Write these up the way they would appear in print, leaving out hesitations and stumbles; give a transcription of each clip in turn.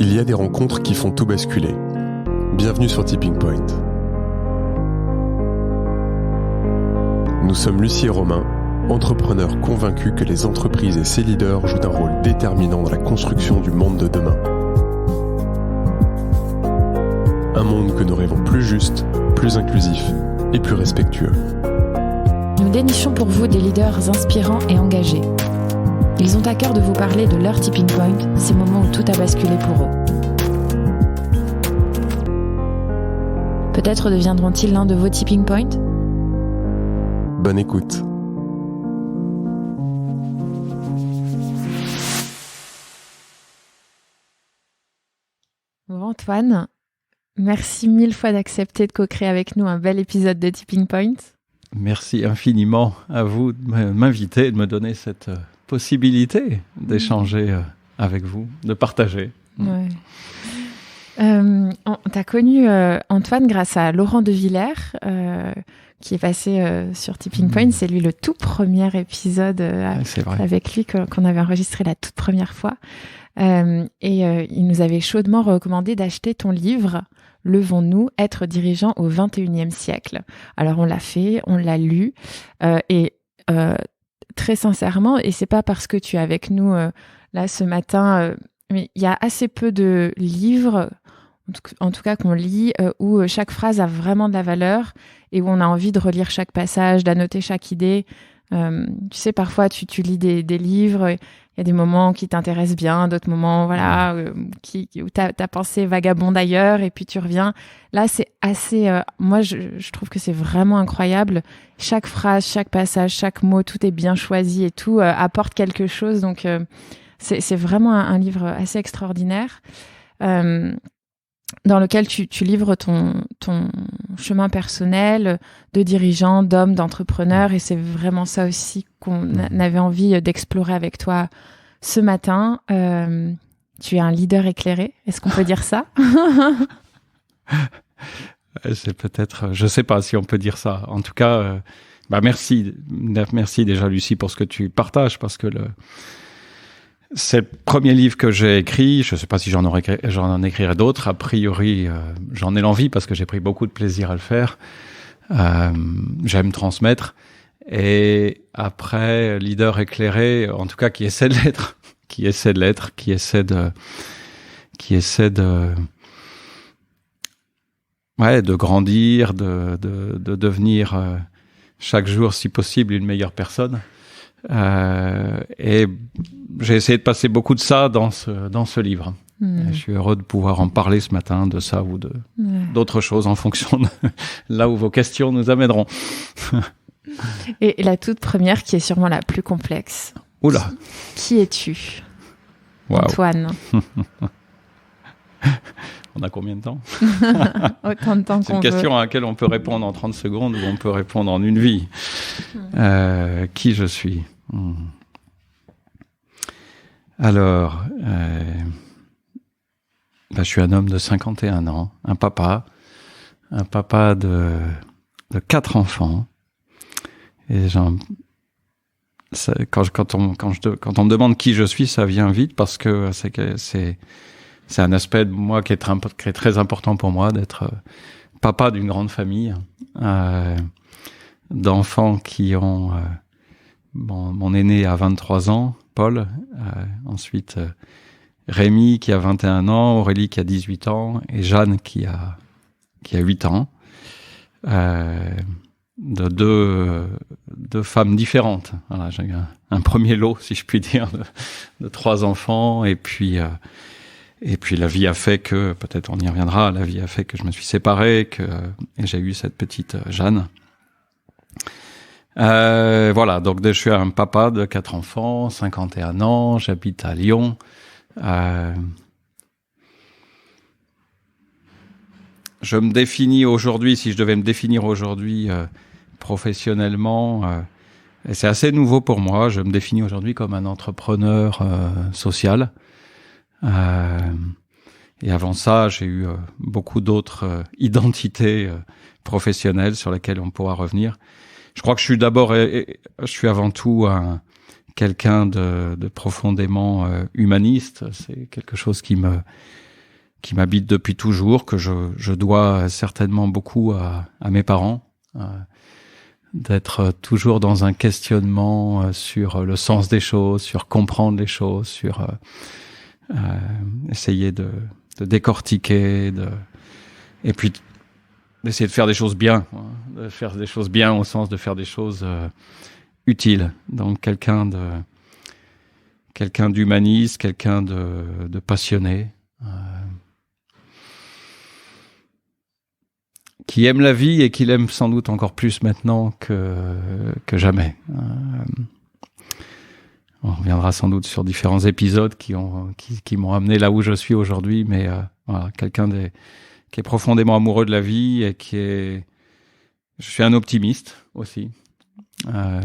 Il y a des rencontres qui font tout basculer. Bienvenue sur Tipping Point. Nous sommes Lucie et Romain, entrepreneurs convaincus que les entreprises et ses leaders jouent un rôle déterminant dans la construction du monde de demain. Un monde que nous rêvons plus juste, plus inclusif et plus respectueux. Nous dénichons pour vous des leaders inspirants et engagés. Ils ont à cœur de vous parler de leur tipping point, ces moments où tout a basculé pour eux. Peut-être deviendront-ils l'un de vos tipping points ? Bonne écoute. Bon, Antoine, merci mille fois d'accepter de co-créer avec nous un bel épisode de Tipping Point. Merci infiniment à vous de m'inviter et de me donner cette possibilité d'échanger avec vous, de partager. Ouais. T'as connu Antoine grâce à Laurent de Villers, qui est passé sur Tipping Point. C'est lui le tout premier épisode avec lui qu'on avait enregistré la toute première fois. Il nous avait chaudement recommandé d'acheter ton livre « Levons-nous, être dirigeant au XXIe siècle ». Alors on l'a fait, on l'a lu très sincèrement, et c'est pas parce que tu es avec nous là ce matin, mais il y a assez peu de livres, en tout cas qu'on lit, où chaque phrase a vraiment de la valeur et où on a envie de relire chaque passage, d'annoter chaque idée. Tu sais, parfois tu lis des livres, il y a des moments qui t'intéressent bien, d'autres moments où ta pensée vagabonde ailleurs et puis tu reviens. Là, c'est assez... moi, je trouve que c'est vraiment incroyable. Chaque phrase, chaque passage, chaque mot, tout est bien choisi et tout apporte quelque chose. Donc, c'est vraiment un livre assez extraordinaire dans lequel tu livres ton chemin personnel de dirigeant, d'homme, d'entrepreneur. Et c'est vraiment ça aussi qu'on avait envie d'explorer avec toi ce matin. Tu es un leader éclairé. Est-ce qu'on peut dire ça ? C'est peut-être... Je ne sais pas si on peut dire ça. En tout cas, merci déjà, Lucie, pour ce que tu partages, parce que c'est le premier livre que j'ai écrit. Je ne sais pas si j'en en écrirai d'autres. A priori, j'en ai l'envie parce que j'ai pris beaucoup de plaisir à le faire. J'aime transmettre. Et après, leader éclairé, en tout cas, qui essaie de l'être, qui essaie de grandir, de devenir chaque jour, si possible, une meilleure personne. Et j'ai essayé de passer beaucoup de ça dans ce livre. Je suis heureux de pouvoir en parler ce matin de ça ou d'autres choses en fonction de là où vos questions nous amèneront. Et la toute première, qui est sûrement la plus complexe. Oula. Qui es-tu, wow. Antoine? On a combien de temps? Autant de temps qu'on veut. C'est une question à laquelle on peut répondre en 30 secondes ou on peut répondre en une vie. Qui je suis? Alors, je suis un homme de 51 ans, un papa de 4 enfants. Et quand on me demande qui je suis, ça vient vite parce que c'est un aspect de moi qui est très important pour moi, d'être papa d'une grande famille, d'enfants qui ont... mon aîné a 23 ans, Paul, ensuite Rémi qui a 21 ans, Aurélie qui a 18 ans et Jeanne qui a 8 ans, de deux femmes différentes. Voilà, j'ai eu un premier lot, si je puis dire, de 3 enfants et puis la vie a fait que, peut-être on y reviendra, la vie a fait que je me suis séparé, et j'ai eu cette petite Jeanne. Voilà, donc je suis un papa de 4 enfants, 51 ans, j'habite à Lyon. Je me définis aujourd'hui, si je devais me définir aujourd'hui professionnellement, et c'est assez nouveau pour moi, je me définis aujourd'hui comme un entrepreneur social. Et avant ça, j'ai eu beaucoup d'autres identités professionnelles sur lesquelles on pourra revenir. Je crois que je suis avant tout quelqu'un de profondément humaniste. C'est quelque chose qui me m'habite depuis toujours, que je dois certainement beaucoup à mes parents, d'être toujours dans un questionnement sur le sens des choses, sur comprendre les choses, sur essayer de décortiquer, et puis d'essayer de faire des choses bien, de faire des choses bien au sens de faire des choses utiles. Donc quelqu'un d'humaniste, quelqu'un de passionné, qui aime la vie et qui l'aime sans doute encore plus maintenant que jamais. On reviendra sans doute sur différents épisodes qui m'ont amené là où je suis aujourd'hui, mais voilà, quelqu'un qui est profondément amoureux de la vie et je suis un optimiste aussi,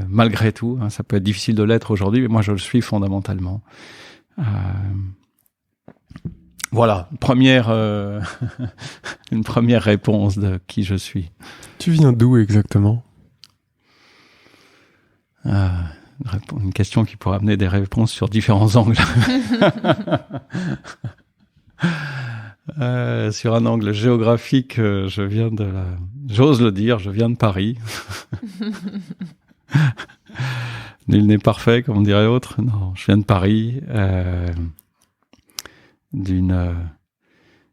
malgré tout. Ça peut être difficile de l'être aujourd'hui, mais moi je le suis fondamentalement. Voilà, une première réponse de qui je suis. Tu viens d'où exactement ? Une question qui pourrait amener des réponses sur différents angles. Sur un angle géographique, j'ose le dire, je viens de Paris. Nul n'est parfait, comme dirait l'autre. Non, je viens de Paris.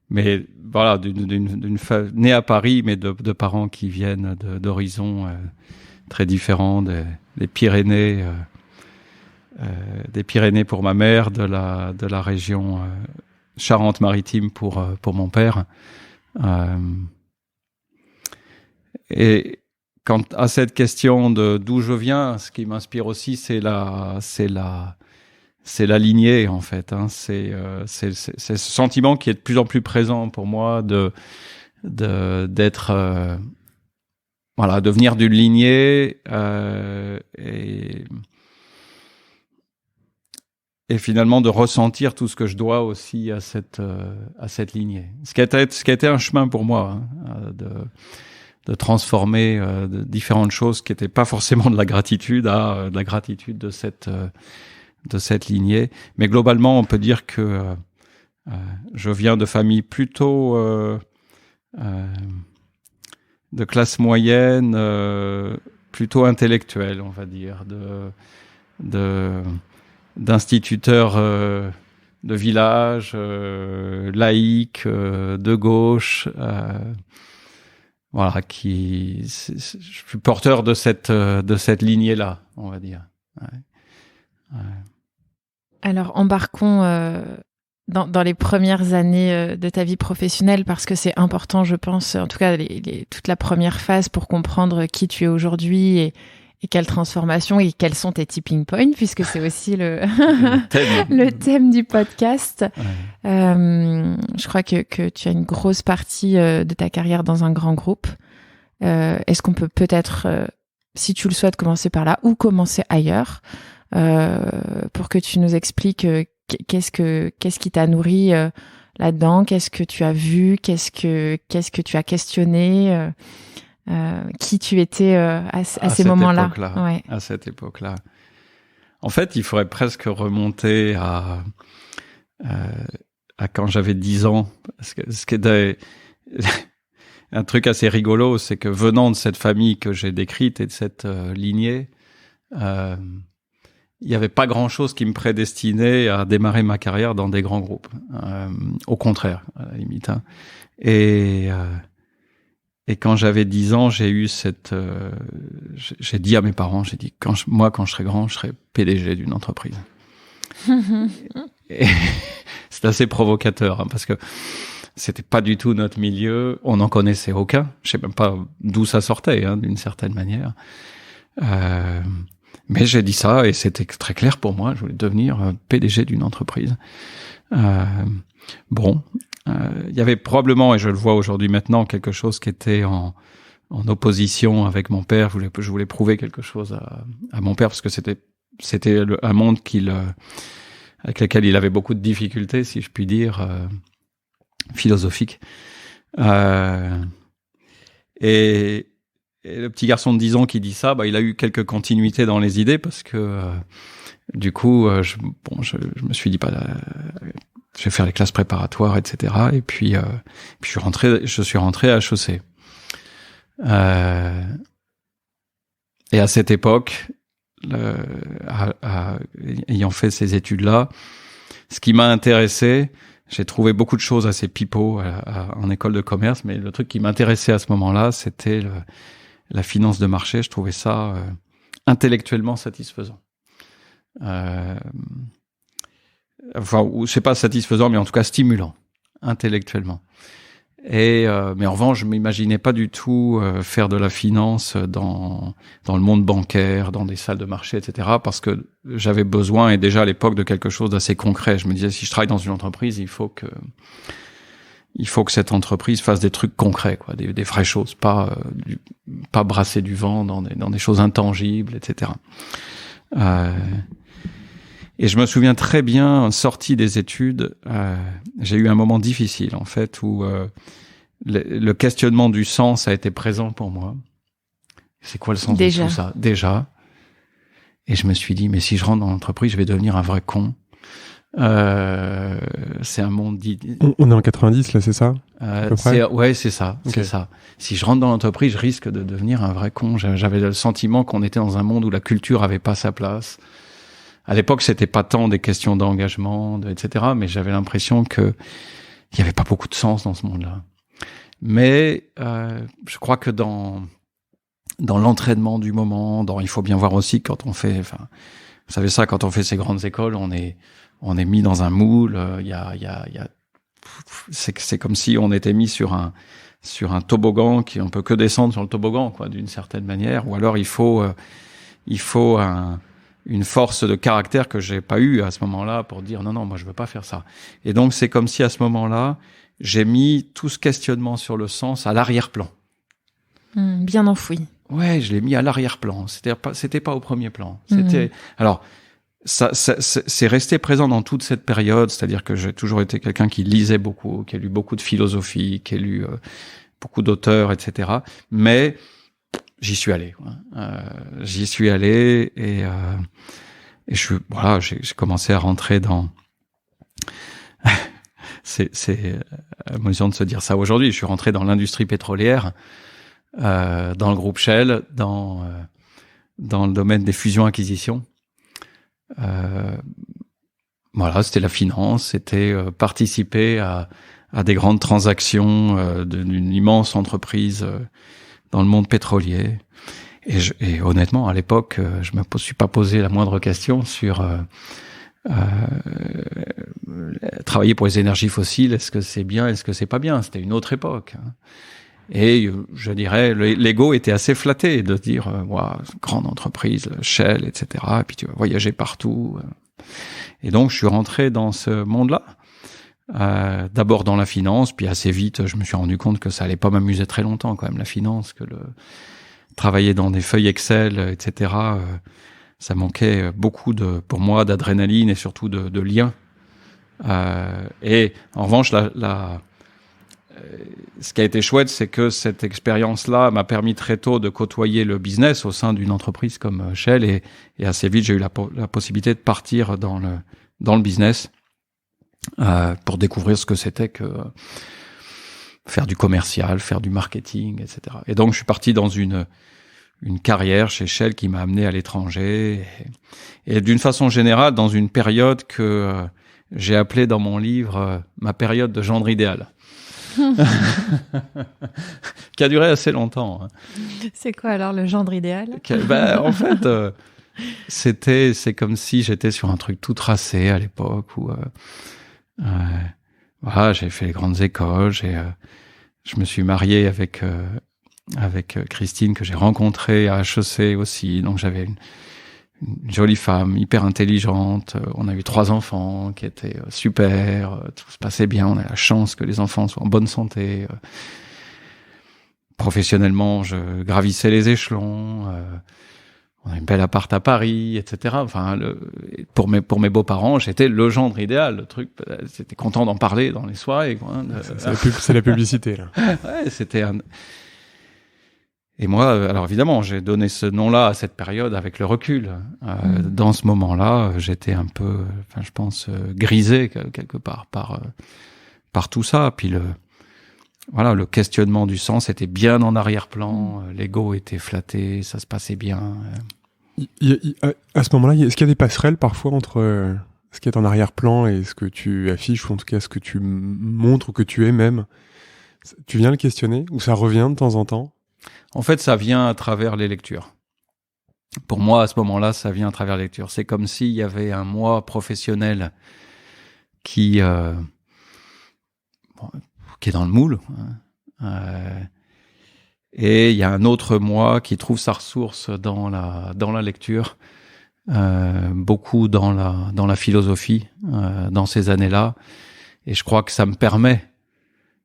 Mais voilà, né à Paris, mais de parents qui viennent d'horizons très différents, des Pyrénées, pour ma mère, de la région Charente-Maritime pour mon père. Et quant à cette question d'où je viens, ce qui m'inspire aussi, c'est la lignée, en fait. C'est ce sentiment qui est de plus en plus présent pour moi de venir d'une lignée et finalement de ressentir tout ce que je dois aussi à cette lignée. Ce qui a été un chemin pour moi, de transformer de différentes choses qui n'étaient pas forcément de la gratitude à de la gratitude de cette lignée. Mais globalement, on peut dire que je viens de famille plutôt de classe moyenne, plutôt intellectuelle, on va dire, d'instituteurs de village, laïcs, de gauche, voilà, je suis porteur de cette lignée-là, on va dire. Ouais. Alors, embarquons dans les premières années de ta vie professionnelle, parce que c'est important, je pense, en tout cas toute la première phase pour comprendre qui tu es aujourd'hui et quelle transformation et quels sont tes tipping points, puisque c'est aussi le thème du podcast. Ouais. Je crois que tu as une grosse partie de ta carrière dans un grand groupe. Est-ce qu'on peut peut-être, si tu le souhaites, commencer par là ou commencer ailleurs, pour que tu nous expliques qu'est-ce qui t'a nourri là-dedans, qu'est-ce que tu as vu, qu'est-ce que tu as questionné, qui tu étais à ces moments-là. Ouais. À cette époque-là. En fait, il faudrait presque remonter à quand j'avais 10 ans. Parce que ce qui est un truc assez rigolo, c'est que venant de cette famille que j'ai décrite et de cette lignée, il n'y avait pas grand-chose qui me prédestinait à démarrer ma carrière dans des grands groupes. Au contraire, à la limite. Et quand j'avais 10 ans, j'ai eu j'ai dit à mes parents, j'ai dit, quand je serai grand, je serai PDG d'une entreprise. Et c'est assez provocateur, parce que c'était pas du tout notre milieu. On n'en connaissait aucun. Je sais même pas d'où ça sortait, d'une certaine manière. Mais j'ai dit ça et c'était très clair pour moi. Je voulais devenir PDG d'une entreprise. Il y avait probablement, et je le vois aujourd'hui maintenant, quelque chose qui était en opposition avec mon père. Je voulais prouver quelque chose à mon père, parce que c'était un monde avec lequel il avait beaucoup de difficultés, si je puis dire, philosophiques. Et le petit garçon de 10 ans qui dit ça, il a eu quelques continuités dans les idées, parce que du coup, je me suis dit, je vais faire les classes préparatoires, etc. Et puis je suis rentré à HEC. Et à cette époque, ayant fait ces études-là, ce qui m'a intéressé, j'ai trouvé beaucoup de choses assez pipeaux en école de commerce, mais le truc qui m'intéressait à ce moment-là, c'était la finance de marché. Je trouvais ça intellectuellement satisfaisant. Enfin, c'est pas satisfaisant, mais en tout cas stimulant, intellectuellement. Mais en revanche, je m'imaginais pas du tout faire de la finance dans le monde bancaire, dans des salles de marché, etc. Parce que j'avais besoin, et déjà à l'époque, de quelque chose d'assez concret. Je me disais, si je travaille dans une entreprise, il faut que cette entreprise fasse des trucs concrets, quoi, des vraies choses, pas brasser du vent dans des choses intangibles, etc. Et je me souviens très bien, sorti des études, j'ai eu un moment difficile, en fait, où le questionnement du sens a été présent pour moi. C'est quoi le sens de tout ça? Déjà. Et je me suis dit, mais si je rentre dans l'entreprise, je vais devenir un vrai con. C'est un monde dit. On est en 90, là, c'est ça? Ouais, c'est ça. Okay. C'est ça. Si je rentre dans l'entreprise, je risque de devenir un vrai con. J'avais le sentiment qu'on était dans un monde où la culture avait pas sa place. À l'époque, c'était pas tant des questions d'engagement, etc., mais j'avais l'impression que il y avait pas beaucoup de sens dans ce monde-là. Mais je crois que dans l'entraînement du moment, il faut bien voir aussi quand on fait, enfin, vous savez ça, quand on fait ces grandes écoles, on est mis dans un moule. C'est comme si on était mis sur un toboggan on peut que descendre sur le toboggan, quoi, d'une certaine manière. Ou alors il faut une force de caractère que j'ai pas eu à ce moment-là pour dire non, moi je veux pas faire ça. Et donc c'est comme si à ce moment-là, j'ai mis tout ce questionnement sur le sens à l'arrière-plan. Bien enfoui. Ouais, je l'ai mis à l'arrière-plan. C'était pas au premier plan. Alors ça c'est resté présent dans toute cette période, c'est-à-dire que j'ai toujours été quelqu'un qui lisait beaucoup, qui a lu beaucoup de philosophie, qui a lu beaucoup d'auteurs, etc. Mais j'y suis allé. Et j'ai commencé à rentrer dans. c'est amusant de se dire ça aujourd'hui. Je suis rentré dans l'industrie pétrolière, dans le groupe Shell, dans le domaine des fusions-acquisitions. C'était la finance, c'était participer à des grandes transactions d'une immense entreprise dans le monde pétrolier. Et honnêtement, à l'époque, je me suis pas posé la moindre question sur travailler pour les énergies fossiles. Est-ce que c'est bien? Est-ce que c'est pas bien? C'était une autre époque. Et je dirais, l'ego était assez flatté de dire, grande entreprise, Shell, etc. Et puis tu vas voyager partout. Et donc, je suis rentré dans ce monde-là. D'abord dans la finance, puis assez vite, je me suis rendu compte que ça allait pas m'amuser très longtemps, quand même, la finance, que travailler dans des feuilles Excel, etc., ça manquait beaucoup pour moi, d'adrénaline et surtout de liens. Et en revanche, ce qui a été chouette, c'est que cette expérience-là m'a permis très tôt de côtoyer le business au sein d'une entreprise comme Shell, et assez vite, j'ai eu la possibilité de partir dans le business pour découvrir ce que c'était que faire du commercial, faire du marketing, etc. Et donc, je suis parti dans une carrière chez Shell qui m'a amené à l'étranger, et d'une façon générale, dans une période que j'ai appelée dans mon livre ma période de gendre idéal. Qui a duré assez longtemps. C'est quoi alors le gendre idéal? En fait, c'est comme si j'étais sur un truc tout tracé à l'époque où j'ai fait les grandes écoles, je me suis marié avec Christine que j'ai rencontrée à HEC aussi, donc j'avais une jolie femme, hyper intelligente. On a eu 3 enfants qui étaient super. Tout se passait bien. On a la chance que les enfants soient en bonne santé. Professionnellement, je gravissais les échelons. On a une belle appart à Paris, etc. Enfin, pour mes beaux-parents, j'étais le gendre idéal. Le truc, c'était content d'en parler dans les soirées, quoi. C'est la publicité, là. Ouais, c'était Et moi, alors évidemment, j'ai donné ce nom-là à cette période avec le recul. Dans ce moment-là, j'étais un peu, je pense, grisé quelque part par tout ça. Puis le questionnement du sens était bien en arrière-plan. L'ego était flatté, ça se passait bien. À ce moment-là, est-ce qu'il y a des passerelles parfois entre ce qui est en arrière-plan et ce que tu affiches, ou en tout cas ce que tu montres ou que tu es même? Tu viens le questionner, ou ça revient de temps en temps? En fait, ça vient à travers les lectures. Pour moi, à ce moment-là, ça vient à travers les lectures. C'est comme s'il y avait un moi professionnel qui est dans le moule. Et il y a un autre moi qui trouve sa ressource dans la lecture, beaucoup dans la philosophie, dans ces années-là. Et je crois que ça me permet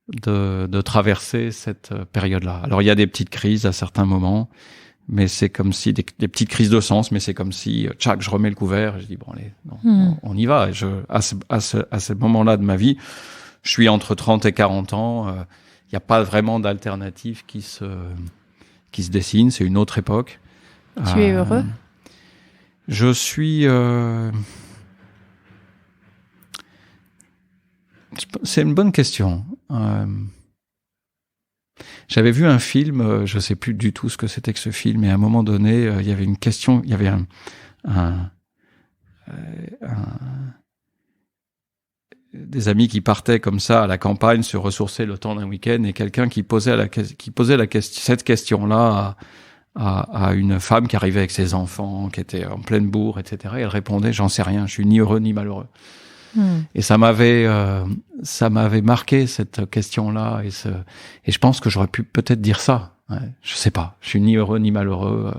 de traverser cette période-là. Alors il y a des petites crises à certains moments, mais c'est comme si des petites crises de sens, mais c'est comme si tchac, je remets le couvert et je dis bon allez, on y va. Et à ce moment-là de ma vie, je suis entre 30 et 40 ans, il n'y a pas vraiment d'alternative qui se dessine, c'est une autre époque. Tu es heureux? Je suis c'est une bonne question. J'avais vu un film, je sais plus du tout ce que c'était que ce film, et à un moment donné, il y avait une question, il y avait des amis qui partaient comme ça à la campagne se ressourcer le temps d'un week-end, et quelqu'un qui posait cette question-là à une femme qui arrivait avec ses enfants, qui était en pleine bourre, etc. Et elle répondait, j'en sais rien, je suis ni heureux ni malheureux. Et ça m'avait marqué, cette question-là, et je pense que j'aurais pu peut-être dire ça. Ouais, je sais pas, je suis ni heureux ni malheureux.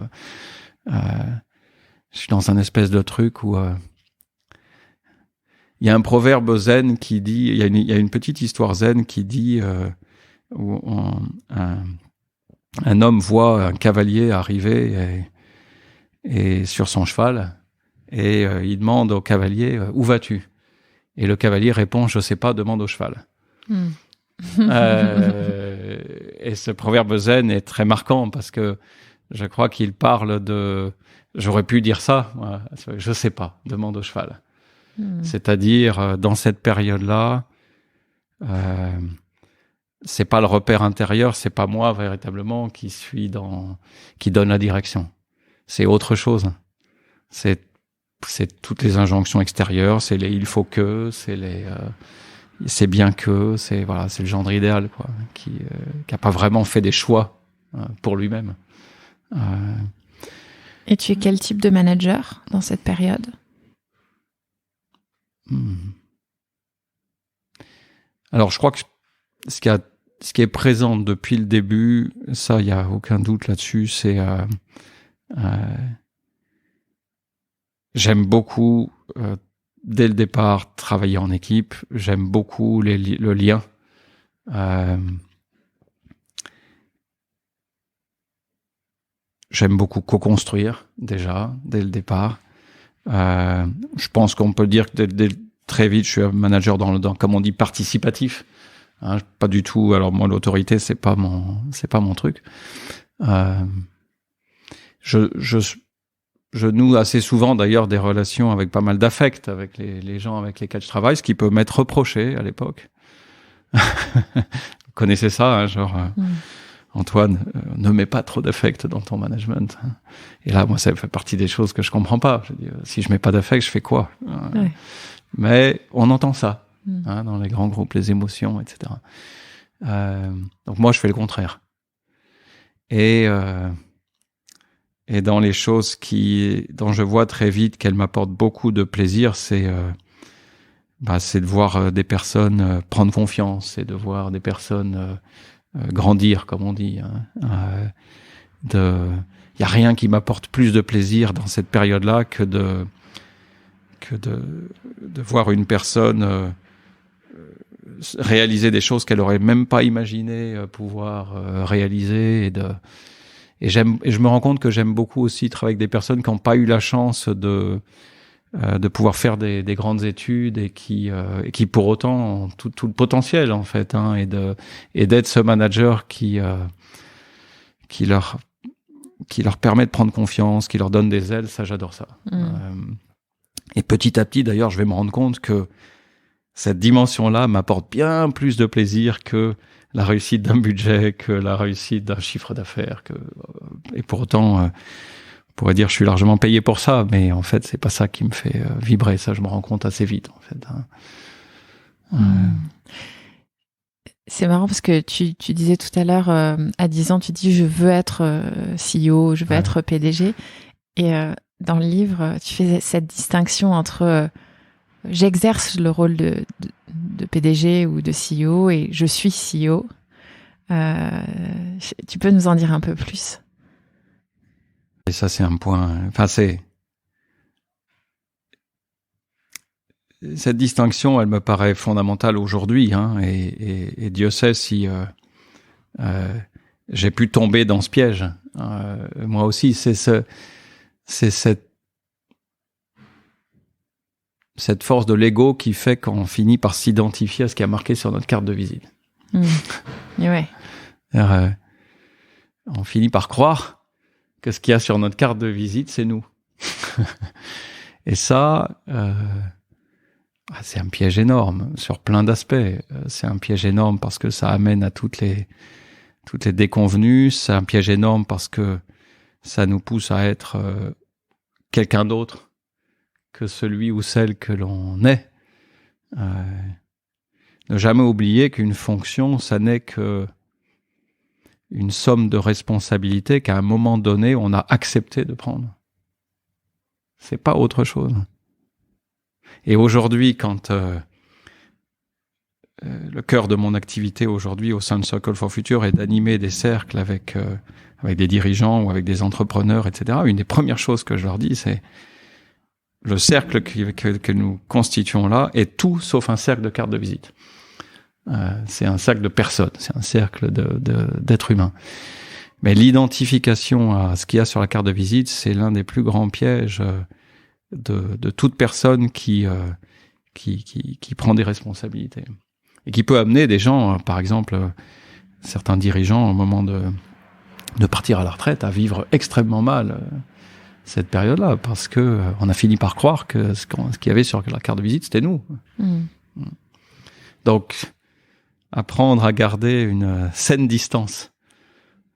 Je suis dans un espèce de truc où il y a un proverbe zen qui dit, il y a une petite histoire zen qui dit où un homme voit un cavalier arriver et sur son cheval, et il demande au cavalier où vas-tu? Et le cavalier répond, je sais pas, demande au cheval. Et ce proverbe zen est très marquant parce que je crois qu'il parle j'aurais pu dire ça, je sais pas, demande au cheval. C'est-à-dire, dans cette période-là, c'est pas le repère intérieur, c'est pas moi véritablement qui donne la direction. C'est autre chose. C'est toutes les injonctions extérieures, c'est les il faut que, c'est bien que, c'est le gendre idéal, quoi, qui a pas vraiment fait des choix pour lui-même. Et tu es quel type de manager dans cette période? Alors, je crois que ce qui est présent depuis le début, ça, il y a aucun doute là-dessus, c'est j'aime beaucoup, dès le départ, travailler en équipe. J'aime beaucoup le lien. J'aime beaucoup co-construire, déjà, dès le départ. Je pense qu'on peut dire que très vite, je suis un manager dans comme on dit, participatif. Hein, pas du tout. Alors moi, l'autorité, c'est pas mon truc. Je noue assez souvent d'ailleurs des relations avec pas mal d'affect avec les gens avec lesquels je travaille, ce qui peut m'être reproché à l'époque. Vous connaissez ça, hein, genre Antoine, ne mets pas trop d'affect dans ton management. Et là, moi, ça fait partie des choses que je comprends pas. Je dis, si je mets pas d'affect, je fais quoi? Ouais. Mais on entend ça dans les grands groupes, les émotions, etc. Donc moi, je fais le contraire. Et dans les choses dont je vois très vite qu'elles m'apportent beaucoup de plaisir, c'est de voir des personnes prendre confiance, c'est de voir des personnes grandir, comme on dit. Il y a rien qui m'apporte plus de plaisir dans cette période-là que de voir une personne réaliser des choses qu'elle aurait même pas imaginé pouvoir réaliser, et je me rends compte que j'aime beaucoup aussi travailler avec des personnes qui n'ont pas eu la chance de pouvoir faire des grandes études et qui pour autant ont tout le potentiel en fait, et d'être ce manager qui leur qui leur permet de prendre confiance, qui leur donne des ailes, ça j'adore ça. Et petit à petit, d'ailleurs, je vais me rendre compte que cette dimension-là m'apporte bien plus de plaisir que la réussite d'un budget, que la réussite d'un chiffre d'affaires. Et pourtant, on pourrait dire que je suis largement payé pour ça, mais en fait, c'est pas ça qui me fait vibrer. Ça, je me rends compte assez vite, en fait. C'est marrant parce que tu disais tout à l'heure, à 10 ans, tu dis je veux être CEO, je veux être PDG. Et dans le livre, tu fais cette distinction entre j'exerce le rôle de PDG ou de CEO et je suis CEO. Tu peux nous en dire un peu plus? Et ça, c'est un point... Enfin, cette distinction, elle me paraît fondamentale aujourd'hui, hein, et Dieu sait si j'ai pu tomber dans ce piège. Moi aussi, c'est cette force de l'ego qui fait qu'on finit par s'identifier à ce qui est marqué sur notre carte de visite. Ouais. On finit par croire que ce qu'il y a sur notre carte de visite, c'est nous. Et ça... c'est un piège énorme sur plein d'aspects. C'est un piège énorme parce que ça amène à toutes les déconvenues. C'est un piège énorme parce que ça nous pousse à être quelqu'un d'autre que celui ou celle que l'on est. Ne jamais oublier qu'une fonction, ça n'est que une somme de responsabilités qu'à un moment donné, on a accepté de prendre. C'est pas autre chose. Et aujourd'hui, quand le cœur de mon activité aujourd'hui au sein de Circle for Future est d'animer des cercles avec des dirigeants ou avec des entrepreneurs, etc., une des premières choses que je leur dis, c'est le cercle que nous constituons là est tout sauf un cercle de carte de visite. C'est un cercle de personnes, c'est un cercle d'êtres humains. Mais l'identification à ce qu'il y a sur la carte de visite, c'est l'un des plus grands pièges de toute personne qui prend des responsabilités et qui peut amener des gens, par exemple certains dirigeants au moment de partir à la retraite, à vivre extrêmement mal cette période-là, parce que on a fini par croire que ce qu'il y avait sur la carte de visite, c'était nous. Donc apprendre à garder une saine distance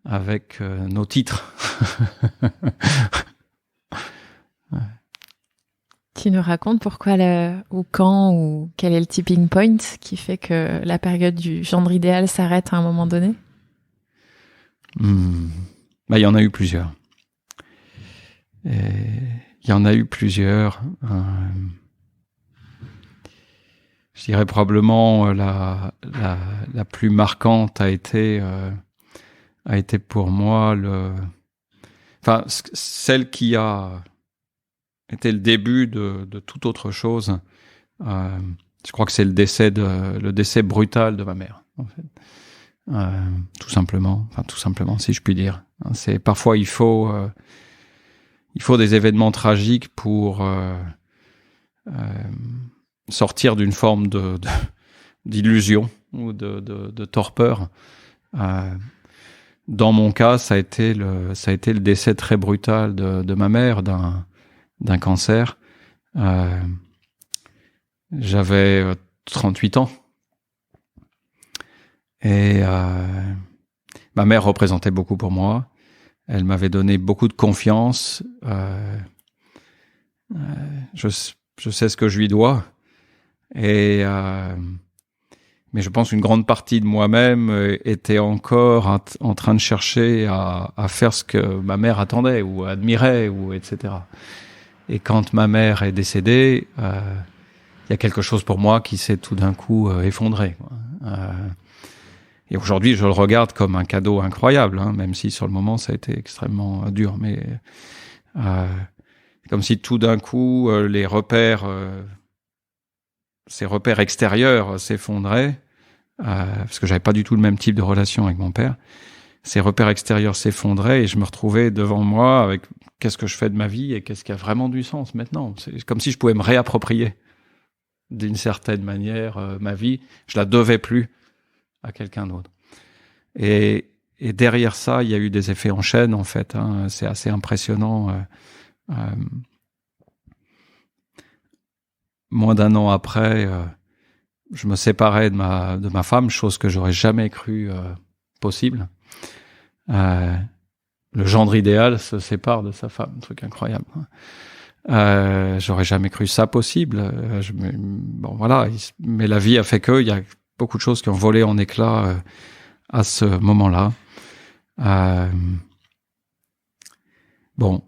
avec nos titres. Tu nous racontes pourquoi ou quand ou quel est le tipping point qui fait que la période du gendre idéal s'arrête à un moment donné? Il y en a eu plusieurs. Je dirais probablement la plus marquante a été pour moi celle qui a été le début de toute autre chose. Je crois que c'est le décès brutal de ma mère, en fait. Tout simplement, si je puis dire. C'est parfois il faut des événements tragiques pour sortir d'une forme d'illusion ou de torpeur. Dans mon cas, ça a été le décès très brutal de ma mère d'un cancer. J'avais 38 ans. Et ma mère représentait beaucoup pour moi. Elle m'avait donné beaucoup de confiance. Je sais ce que je lui dois. Mais je pense qu'une grande partie de moi-même était encore en train de chercher à faire ce que ma mère attendait ou admirait, ou etc. Et quand ma mère est décédée, il y a quelque chose pour moi qui s'est tout d'un coup effondré. Et aujourd'hui, je le regarde comme un cadeau incroyable, hein, même si sur le moment, ça a été extrêmement dur. Mais comme si tout d'un coup, ces repères extérieurs s'effondraient, parce que j'avais pas du tout le même type de relation avec mon père. Ces repères extérieurs s'effondraient et je me retrouvais devant moi avec qu'est-ce que je fais de ma vie et qu'est-ce qui a vraiment du sens maintenant. C'est comme si je pouvais me réapproprier d'une certaine manière ma vie. Je la devais plus à quelqu'un d'autre. Et Et derrière ça, il y a eu des effets en chaîne, en fait. Hein. C'est assez impressionnant. Moins d'un an après, je me séparais de ma femme, chose que j'aurais jamais cru possible. Le gendre idéal se sépare de sa femme, un truc incroyable. J'aurais jamais cru ça possible. Bon voilà, mais la vie a fait que il y a beaucoup de choses qui ont volé en éclats à ce moment-là. Bon,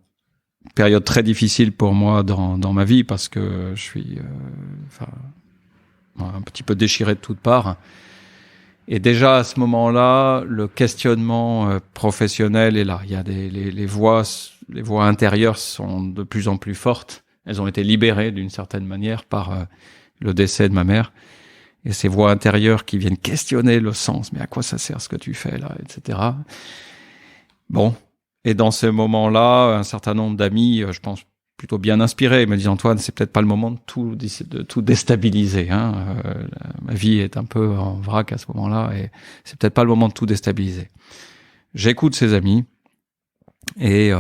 période très difficile pour moi dans ma vie parce que je suis un petit peu déchiré de toutes parts. Et déjà à ce moment-là, le questionnement professionnel est là. Il y a les voix intérieures sont de plus en plus fortes. Elles ont été libérées d'une certaine manière par le décès de ma mère. Et ces voix intérieures qui viennent questionner le sens. Mais à quoi ça sert ce que tu fais là, etc. Bon. Et dans ces moments-là, un certain nombre d'amis, je pense plutôt bien inspirés, me disent Antoine, c'est peut-être pas le moment de tout déstabiliser. Hein. Ma vie est un peu en vrac à ce moment-là, et c'est peut-être pas le moment de tout déstabiliser. J'écoute ces amis, et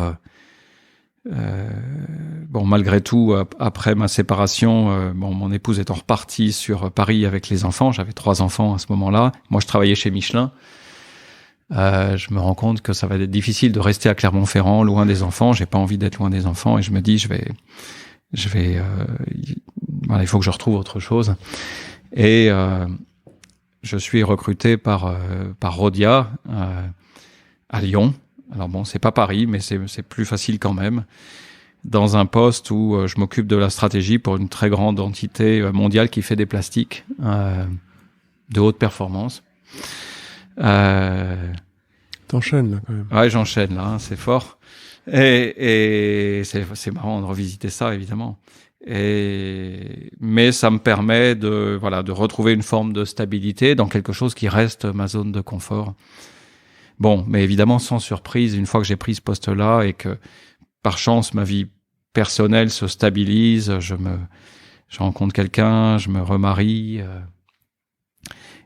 bon, malgré tout, après ma séparation, mon épouse étant repartie sur Paris avec les enfants, j'avais 3 enfants à ce moment-là. Moi, je travaillais chez Michelin. Je me rends compte que ça va être difficile de rester à Clermont-Ferrand, loin des enfants. J'ai pas envie d'être loin des enfants, et je me dis, voilà, il faut que je retrouve autre chose. Et je suis recruté par Rhodia à Lyon. Alors bon, c'est pas Paris, mais c'est plus facile quand même. Dans un poste où je m'occupe de la stratégie pour une très grande entité mondiale qui fait des plastiques de haute performance. T'enchaînes là quand même. Ouais, j'enchaîne là, hein, c'est fort. Et c'est marrant de revisiter ça évidemment. Mais ça me permet de retrouver une forme de stabilité dans quelque chose qui reste ma zone de confort. Bon, mais évidemment sans surprise, une fois que j'ai pris ce poste-là et que par chance ma vie personnelle se stabilise, je rencontre quelqu'un, je me remarie.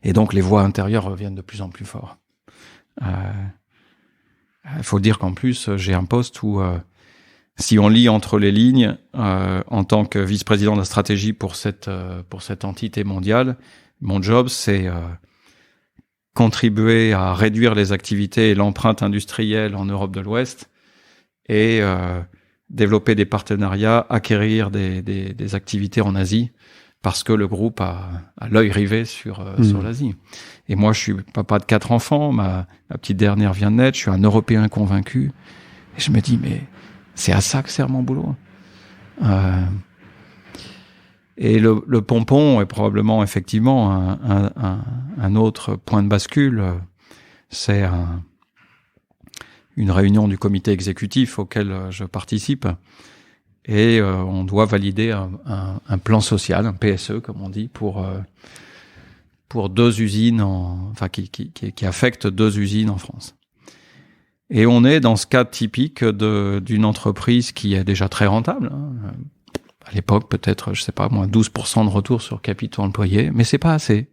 Et donc, les voix intérieures reviennent de plus en plus fort. Faut dire qu'en plus, j'ai un poste où, si on lit entre les lignes, en tant que vice-président de la stratégie pour cette entité mondiale, mon job, c'est contribuer à réduire les activités et l'empreinte industrielle en Europe de l'Ouest et développer des partenariats, acquérir des activités en Asie, parce que le groupe a l'œil rivé sur l'Asie. Et moi, je suis papa de 4 enfants, ma petite dernière vient de naître, je suis un Européen convaincu, et je me dis, mais c'est à ça que sert mon boulot. Et le pompon est probablement effectivement un autre point de bascule. C'est une réunion du comité exécutif auquel je participe. Et on doit valider un plan social, un PSE comme on dit, pour 2 usines, qui affecte 2 usines en France. Et on est dans ce cas typique d'une entreprise qui est déjà très rentable. Hein. À l'époque, peut-être, je sais pas, moins 12% de retour sur capitaux employés, mais c'est pas assez.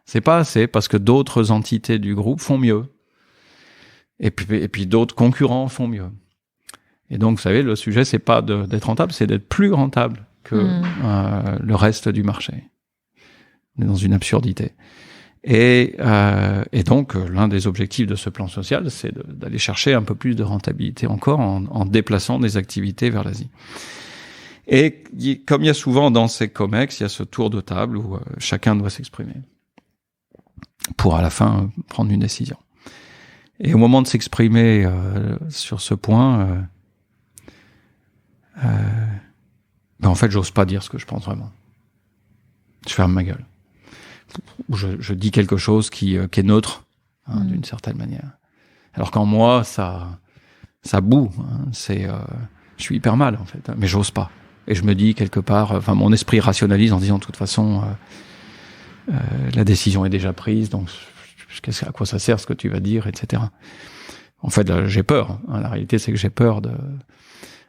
C'est pas assez parce que d'autres entités du groupe font mieux. Et puis d'autres concurrents font mieux. Et donc, vous savez, le sujet, c'est pas d'être rentable, c'est d'être plus rentable que le reste du marché. On est dans une absurdité. Et donc, l'un des objectifs de ce plan social, c'est d'aller chercher un peu plus de rentabilité encore en déplaçant des activités vers l'Asie. Et comme il y a souvent dans ces COMEX, il y a ce tour de table où chacun doit s'exprimer pour à la fin prendre une décision. Et au moment de s'exprimer sur ce point, en fait, j'ose pas dire ce que je pense vraiment. Je ferme ma gueule. Je dis quelque chose qui est neutre, hein, d'une certaine manière. Alors qu'en moi, ça boue. Hein, je suis hyper mal en fait, hein, mais j'ose pas. Et je me dis quelque part, mon esprit rationalise en disant de toute façon, la décision est déjà prise, donc à quoi ça sert ce que tu vas dire, etc. En fait, là, j'ai peur. Hein, la réalité, c'est que j'ai peur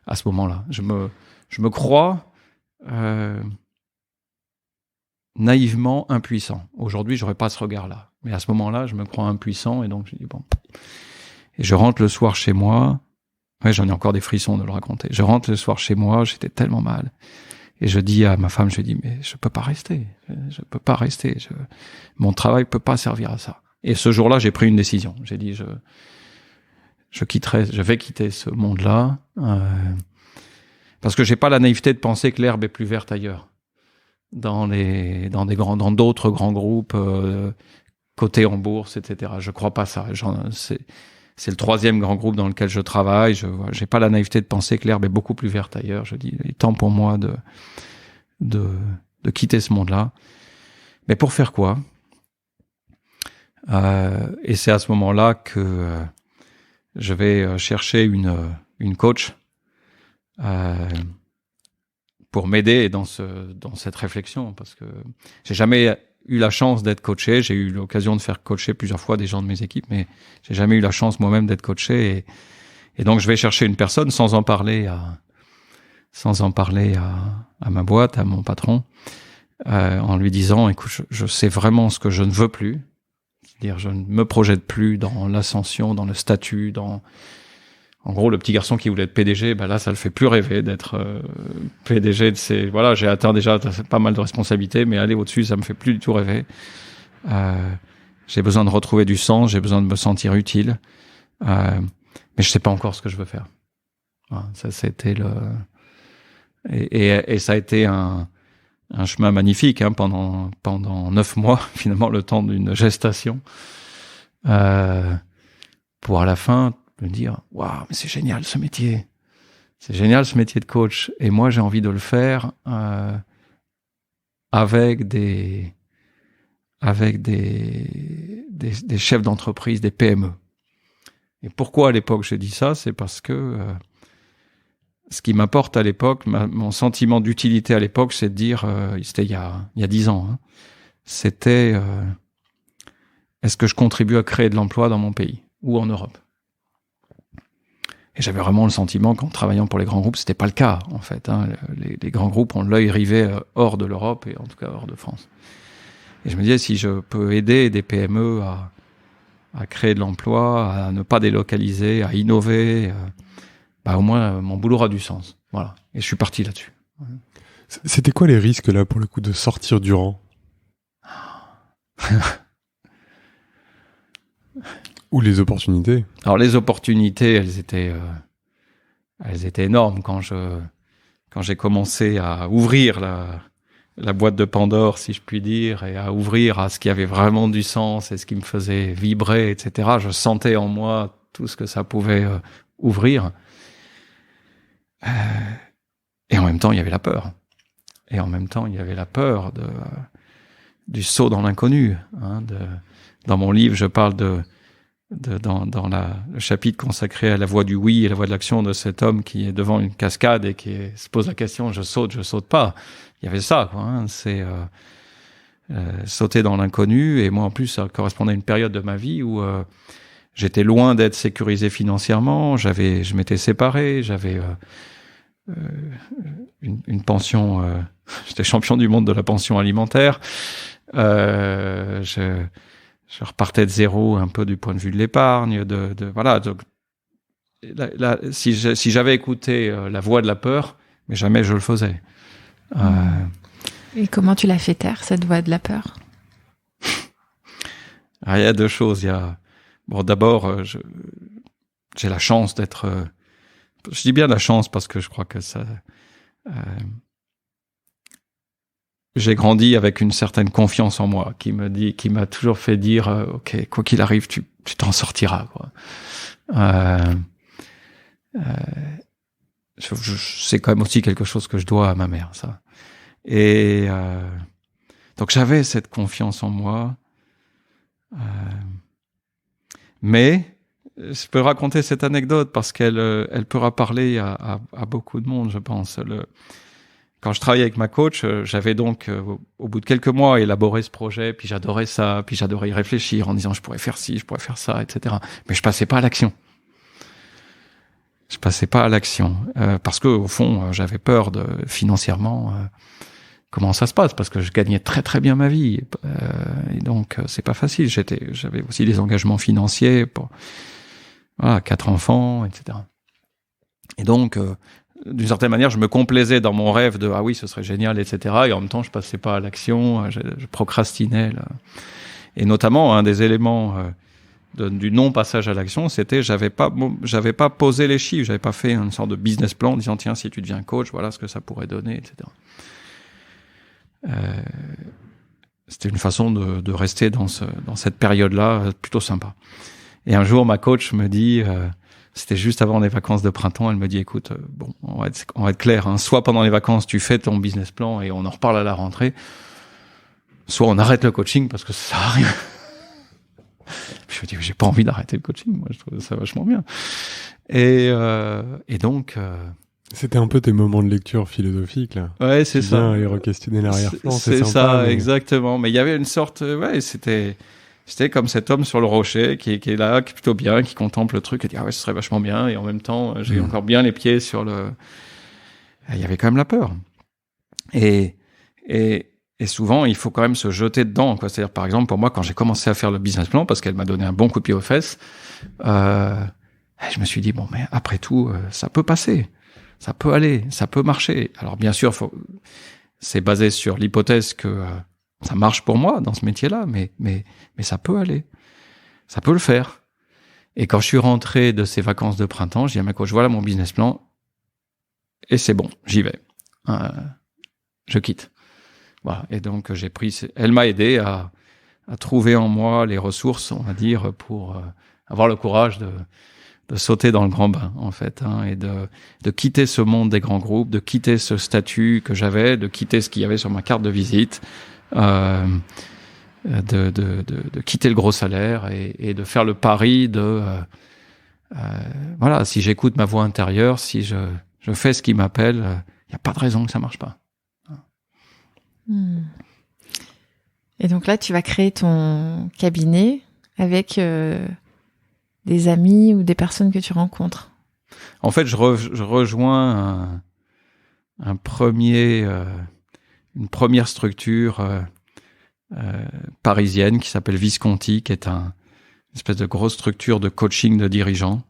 à ce moment-là. Je me crois naïvement impuissant. Aujourd'hui, j'aurais pas ce regard-là. Mais à ce moment-là, je me crois impuissant et donc je dis bon. Et je rentre le soir chez moi. Ouais, j'en ai encore des frissons de le raconter. Je rentre le soir chez moi, j'étais tellement mal. Et je dis à ma femme, je lui dis, mais je peux pas rester. Je peux pas rester. Mon travail peut pas servir à ça. Et ce jour-là, j'ai pris une décision. J'ai dit, je vais quitter ce monde-là, parce que j'ai pas la naïveté de penser que l'herbe est plus verte ailleurs. Dans d'autres grands groupes, cotés en bourse, etc. Je crois pas ça. C'est le 3e grand groupe dans lequel je travaille. J'ai pas la naïveté de penser que l'herbe est beaucoup plus verte ailleurs. Je dis, il est temps pour moi de quitter ce monde-là. Mais pour faire quoi? Et c'est à ce moment-là que je vais chercher une coach pour m'aider dans cette réflexion, parce que j'ai jamais eu la chance d'être coaché. J'ai eu l'occasion de faire coacher plusieurs fois des gens de mes équipes, mais j'ai jamais eu la chance moi-même d'être coaché. Et donc je vais chercher une personne sans en parler à ma boîte, à mon patron, en lui disant, écoute, je sais vraiment ce que je ne veux plus. C'est-à-dire, je ne me projette plus dans l'ascension, dans le statut, en gros, le petit garçon qui voulait être PDG, là, ça le fait plus rêver d'être PDG de ses... Voilà, j'ai atteint déjà pas mal de responsabilités, mais aller au-dessus, ça me fait plus du tout rêver. J'ai besoin de retrouver du sens, j'ai besoin de me sentir utile, mais je sais pas encore ce que je veux faire. Voilà, ça, c'était et ça a été un chemin magnifique, hein, pendant 9 mois, finalement, le temps d'une gestation, pour à la fin me dire, waouh, mais c'est génial ce métier de coach, et moi j'ai envie de le faire avec des chefs d'entreprise, des PME. Et pourquoi à l'époque j'ai dit ça? C'est parce que ce qui m'apporte à l'époque, mon sentiment d'utilité à l'époque, c'est de dire, c'était il y a 10 ans, hein, c'était est-ce que je contribue à créer de l'emploi dans mon pays ou en Europe? Et j'avais vraiment le sentiment qu'en travaillant pour les grands groupes, c'était pas le cas, en fait, hein. Les grands groupes ont l'œil rivé hors de l'Europe et en tout cas hors de France. Et je me disais, si je peux aider des PME à créer de l'emploi, à ne pas délocaliser, à innover, au moins mon boulot aura du sens. Voilà. Et je suis parti là-dessus. C'était quoi les risques, là, pour le coup, de sortir du rang? Ou les opportunités? Alors les opportunités, elles étaient énormes quand j'ai commencé à ouvrir la boîte de Pandore, si je puis dire, et à ouvrir à ce qui avait vraiment du sens et ce qui me faisait vibrer, etc. Je sentais en moi tout ce que ça pouvait ouvrir. Et en même temps, il y avait la peur. Et en même temps, il y avait la peur du saut dans l'inconnu. Hein, dans mon livre, je parle dans le chapitre consacré à la voie du oui et la voie de l'action de cet homme qui est devant une cascade et qui se pose la question, je saute pas. Il y avait ça, quoi, hein, c'est sauter dans l'inconnu. Et moi, en plus, ça correspondait à une période de ma vie où j'étais loin d'être sécurisé financièrement. Je m'étais séparé, j'avais une pension. J'étais champion du monde de la pension alimentaire. Je repartais de zéro un peu du point de vue de l'épargne, voilà. Donc, là, si j'avais écouté la voix de la peur, mais jamais je le faisais. Et comment tu l'as fait taire, cette voix de la peur? Il y a 2 choses. D'abord, j'ai la chance d'être. Je dis bien la chance parce que je crois que ça. J'ai grandi avec une certaine confiance en moi qui m'a toujours fait dire, ok, quoi qu'il arrive, tu t'en sortiras, quoi. C'est quand même aussi quelque chose que je dois à ma mère, ça. Et donc j'avais cette confiance en moi, mais je peux raconter cette anecdote parce qu'elle pourra parler à beaucoup de monde, je pense. Quand je travaillais avec ma coach, j'avais donc, au bout de quelques mois, élaboré ce projet, puis j'adorais ça, puis j'adorais y réfléchir en disant je pourrais faire ci, je pourrais faire ça, etc. Mais je passais pas à l'action. Parce que au fond, j'avais peur financièrement comment ça se passe, parce que je gagnais très très bien ma vie, et donc c'est pas facile. J'avais aussi des engagements financiers pour 4 enfants, etc. Et donc d'une certaine manière, je me complaisais dans mon rêve de oui, ce serait génial, etc. Et en même temps, je passais pas à l'action, je procrastinais là. Et notamment un des éléments du non-passage à l'action, c'était j'avais pas posé les chiffres, j'avais pas fait une sorte de business plan en disant tiens, si tu deviens coach, voilà ce que ça pourrait donner, etc. C'était une façon de rester dans cette période-là plutôt sympa. Et un jour, ma coach me dit, c'était juste avant les vacances de printemps, elle me dit écoute, on va être clair, hein, soit pendant les vacances tu fais ton business plan et on en reparle à la rentrée, soit on arrête le coaching parce que ça sert à rien. Puis je me dis j'ai pas envie d'arrêter le coaching, moi je trouve ça vachement bien. Et donc c'était un peu tes moments de lecture philosophique là. Ouais, c'est ça. Et re-questionner l'arrière-plan, c'est sympa, ça, exactement. Mais il y avait une sorte, c'était comme cet homme sur le rocher qui est là, qui est plutôt bien, qui contemple le truc et dit ce serait vachement bien. Et en même temps, j'ai encore bien les pieds sur le. Il y avait quand même la peur. Et souvent, il faut quand même se jeter dedans, quoi. C'est-à-dire, par exemple, pour moi, quand j'ai commencé à faire le business plan, parce qu'elle m'a donné un bon coup de pied aux fesses, je me suis dit mais après tout, ça peut passer. Ça peut aller, ça peut marcher. Alors bien sûr, c'est basé sur l'hypothèse que ça marche pour moi dans ce métier-là, mais ça peut aller, ça peut le faire. Et quand je suis rentré de ces vacances de printemps, j'ai dit à ma coach, voilà mon business plan, et c'est bon, j'y vais. Je quitte. Voilà. Et donc elle m'a aidé à trouver en moi les ressources, on va dire, pour avoir le courage de sauter dans le grand bain, en fait, et de quitter ce monde des grands groupes, de quitter ce statut que j'avais, de quitter ce qu'il y avait sur ma carte de visite, de quitter le gros salaire et de faire le pari si j'écoute ma voix intérieure, si je fais ce qui m'appelle, il n'y a pas de raison que ça marche pas. Et donc là, tu vas créer ton cabinet avec des amis ou des personnes que tu rencontres? En fait, je rejoins une première structure parisienne qui s'appelle Visconti, qui est une espèce de grosse structure de coaching de dirigeants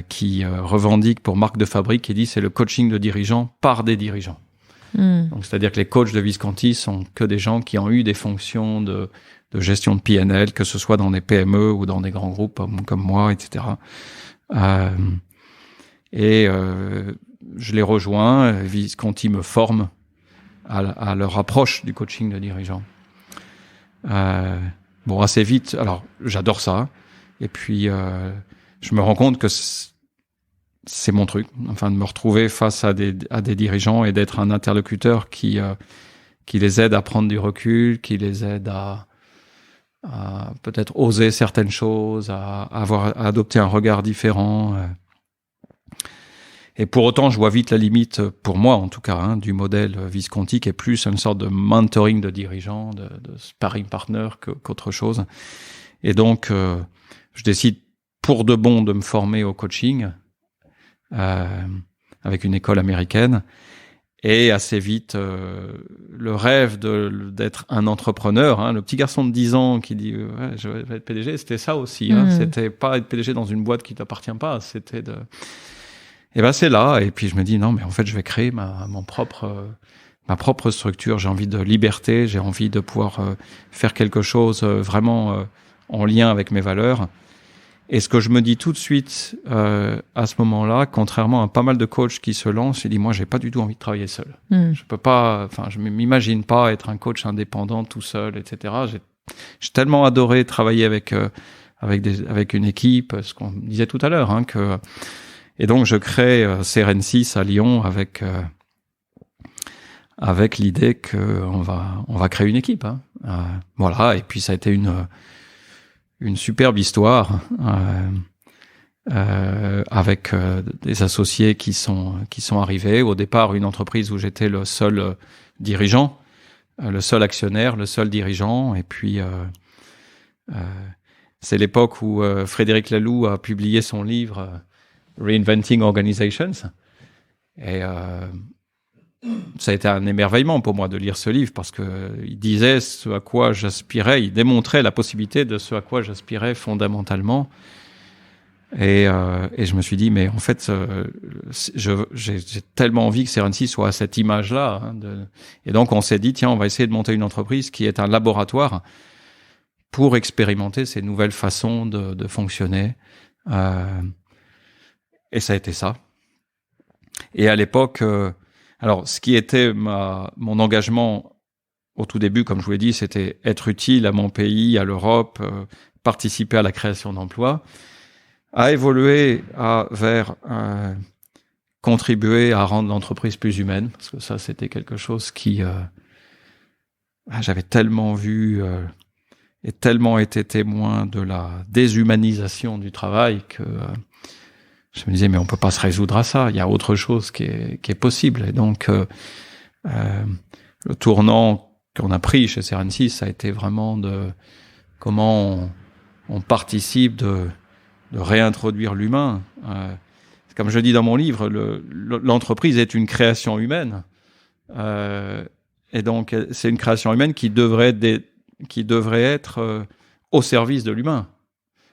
qui revendique pour marque de fabrique et dit c'est le coaching de dirigeants par des dirigeants. Donc, c'est-à-dire que les coachs de Visconti sont que des gens qui ont eu des fonctions de gestion de PNL, que ce soit dans des PME ou dans des grands groupes comme moi, etc. Je les rejoins, Visconti me forme à leur approche du coaching de dirigeants. Assez vite, alors j'adore ça, et puis je me rends compte que c'est mon truc, enfin de me retrouver face à des dirigeants et d'être un interlocuteur qui les aide à prendre du recul, qui les aide à peut-être oser certaines choses, à adopter un regard différent. Et pour autant, je vois vite la limite, pour moi en tout cas, du modèle Visconti, qui est plus une sorte de mentoring de dirigeants, de sparring partner qu'autre chose. Et donc, je décide pour de bon de me former au coaching avec une école américaine. Et assez vite, le rêve d'être un entrepreneur, le petit garçon de 10 ans qui dit je vais être PDG, c'était ça aussi. C'était pas être PDG dans une boîte qui t'appartient pas, c'était c'est là. Et puis je me dis non, mais en fait je vais créer ma propre structure. J'ai envie de liberté, j'ai envie de pouvoir faire quelque chose vraiment en lien avec mes valeurs. Et ce que je me dis tout de suite à ce moment-là, contrairement à pas mal de coachs qui se lancent, je dis moi j'ai pas du tout envie de travailler seul. Je peux pas, je m'imagine pas être un coach indépendant tout seul, etc. J'ai tellement adoré travailler avec une équipe, ce qu'on disait tout à l'heure, et donc je crée CRN6 à Lyon avec l'idée que on va créer une équipe. Voilà, et puis ça a été une superbe histoire avec des associés qui sont arrivés. Au départ, une entreprise où j'étais le seul dirigeant, le seul actionnaire, le seul dirigeant. Et puis, c'est l'époque où Frédéric Laloux a publié son livre Reinventing Organizations. Et ça a été un émerveillement pour moi de lire ce livre parce que il disait ce à quoi j'aspirais, il démontrait la possibilité de ce à quoi j'aspirais fondamentalement. Et je me suis dit, mais en fait, j'ai tellement envie que Serency soit à cette image-là. Hein, et donc, on s'est dit, tiens, on va essayer de monter une entreprise qui est un laboratoire pour expérimenter ces nouvelles façons de fonctionner. Et ça a été ça. Et à l'époque, alors, ce qui était mon engagement au tout début, comme je vous l'ai dit, c'était être utile à mon pays, à l'Europe, participer à la création d'emplois, a évolué vers contribuer à rendre l'entreprise plus humaine, parce que ça, c'était quelque chose qui j'avais tellement vu et tellement été témoin de la déshumanisation du travail que je me disais, mais on peut pas se résoudre à ça. Il y a autre chose qui est possible. Et donc, le tournant qu'on a pris chez Serency, ça a été vraiment de comment on participe de réintroduire l'humain. Comme je dis dans mon livre, l'entreprise est une création humaine. Et donc, c'est une création humaine qui devrait être au service de l'humain.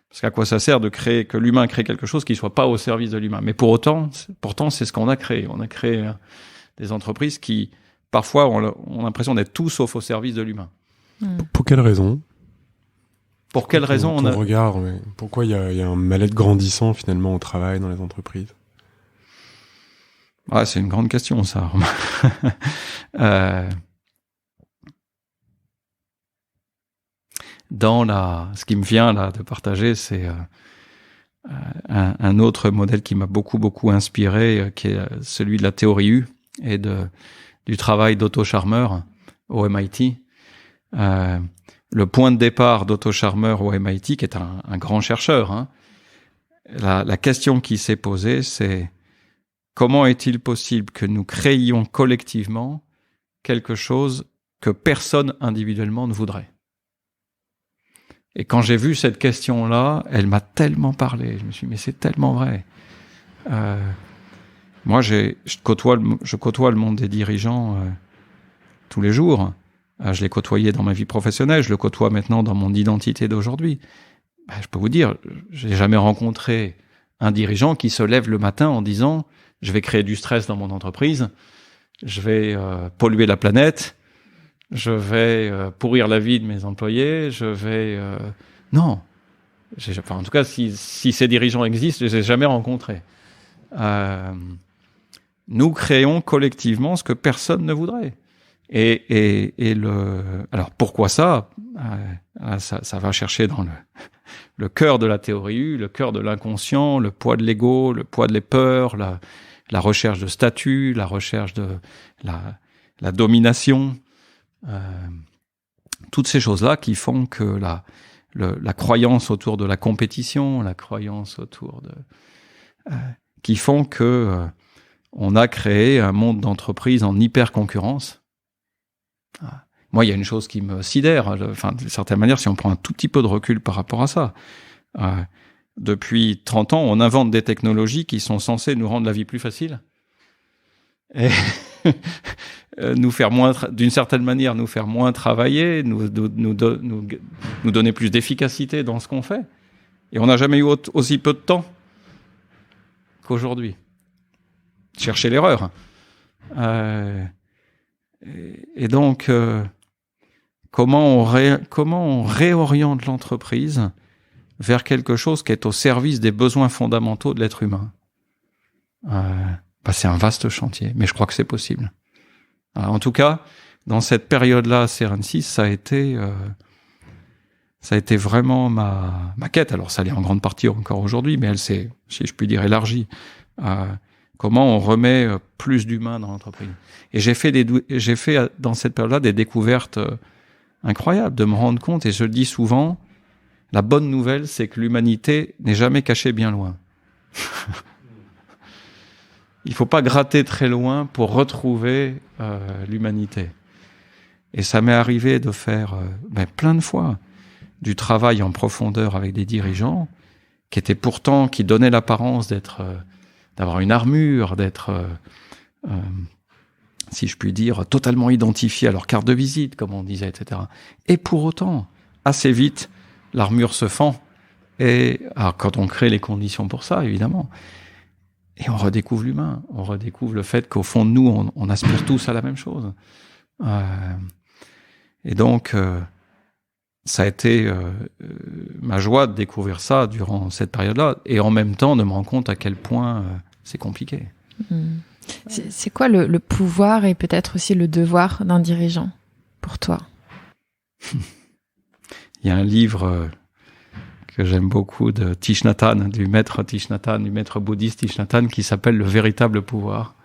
Parce qu'à quoi ça sert que l'humain crée quelque chose qui soit pas au service de l'humain. Mais pourtant, c'est ce qu'on a créé. On a créé des entreprises qui, parfois, ont l'impression d'être tout sauf au service de l'humain. Pour quelle raison ? Pour quelle raison on regarde, mais pourquoi il y a un mal-être grandissant finalement au travail, dans les entreprises ? Ah, c'est une grande question, ça. Ce qui me vient là de partager, c'est un autre modèle qui m'a beaucoup inspiré, qui est celui de la théorie U et du travail d'Otto Scharmer au MIT. Le point de départ d'Otto Scharmer au MIT, qui est un grand chercheur, hein, la question qui s'est posée, c'est comment est-il possible que nous créions collectivement quelque chose que personne individuellement ne voudrait ? Et quand j'ai vu cette question-là, elle m'a tellement parlé. Je me suis dit, mais c'est tellement vrai. Moi, je côtoie le monde des dirigeants tous les jours. Je l'ai côtoyé dans ma vie professionnelle, je le côtoie maintenant dans mon identité d'aujourd'hui. Je peux vous dire, j'ai jamais rencontré un dirigeant qui se lève le matin en disant « je vais créer du stress dans mon entreprise, je vais polluer la planète, je vais pourrir la vie de mes employés, je vais... » Non. En tout cas, si ces dirigeants existent, je les ai jamais rencontrés. Nous créons collectivement ce que personne ne voudrait. Alors pourquoi ça? Ça va chercher dans le cœur de la théorie U, le cœur de l'inconscient, le poids de l'ego, le poids de les peurs, la recherche de statut, la recherche de la domination, toutes ces choses-là qui font que la croyance autour de la compétition, la croyance autour qui font que on a créé un monde d'entreprise en hyper concurrence. Moi, il y a une chose qui me sidère, d'une certaine manière, si on prend un tout petit peu de recul par rapport à ça. Depuis 30 ans, on invente des technologies qui sont censées nous rendre la vie plus facile et nous faire d'une certaine manière, nous faire moins travailler, nous donner plus d'efficacité dans ce qu'on fait. Et on n'a jamais eu aussi peu de temps qu'aujourd'hui. Chercher l'erreur. Et donc, comment on réoriente l'entreprise vers quelque chose qui est au service des besoins fondamentaux de l'être humain? C'est un vaste chantier, mais je crois que c'est possible. En tout cas, dans cette période-là, Serency, ça a été vraiment ma quête. Alors, ça l'est en grande partie encore aujourd'hui, mais elle s'est, si je puis dire, élargie. Comment on remet plus d'humains dans l'entreprise. Et j'ai fait dans cette période-là des découvertes incroyables, de me rendre compte, et je le dis souvent, la bonne nouvelle, c'est que l'humanité n'est jamais cachée bien loin. Il faut pas gratter très loin pour retrouver l'humanité. Et ça m'est arrivé de faire plein de fois du travail en profondeur avec des dirigeants qui donnaient l'apparence d'avoir une armure, si je puis dire, totalement identifiés à leur carte de visite, comme on disait, etc. Et pour autant, assez vite, l'armure se fend. Et alors, quand on crée les conditions pour ça, évidemment, et on redécouvre l'humain, on redécouvre le fait qu'au fond de nous, on aspire tous à la même chose. Et donc, ça a été ma joie de découvrir ça durant cette période-là, et en même temps de me rendre compte à quel point c'est compliqué. C'est quoi le pouvoir et peut-être aussi le devoir d'un dirigeant pour toi? Il y a un livre que j'aime beaucoup de Thich Nhat Hanh, du maître bouddhiste Thich Nhat Hanh, qui s'appelle Le véritable pouvoir.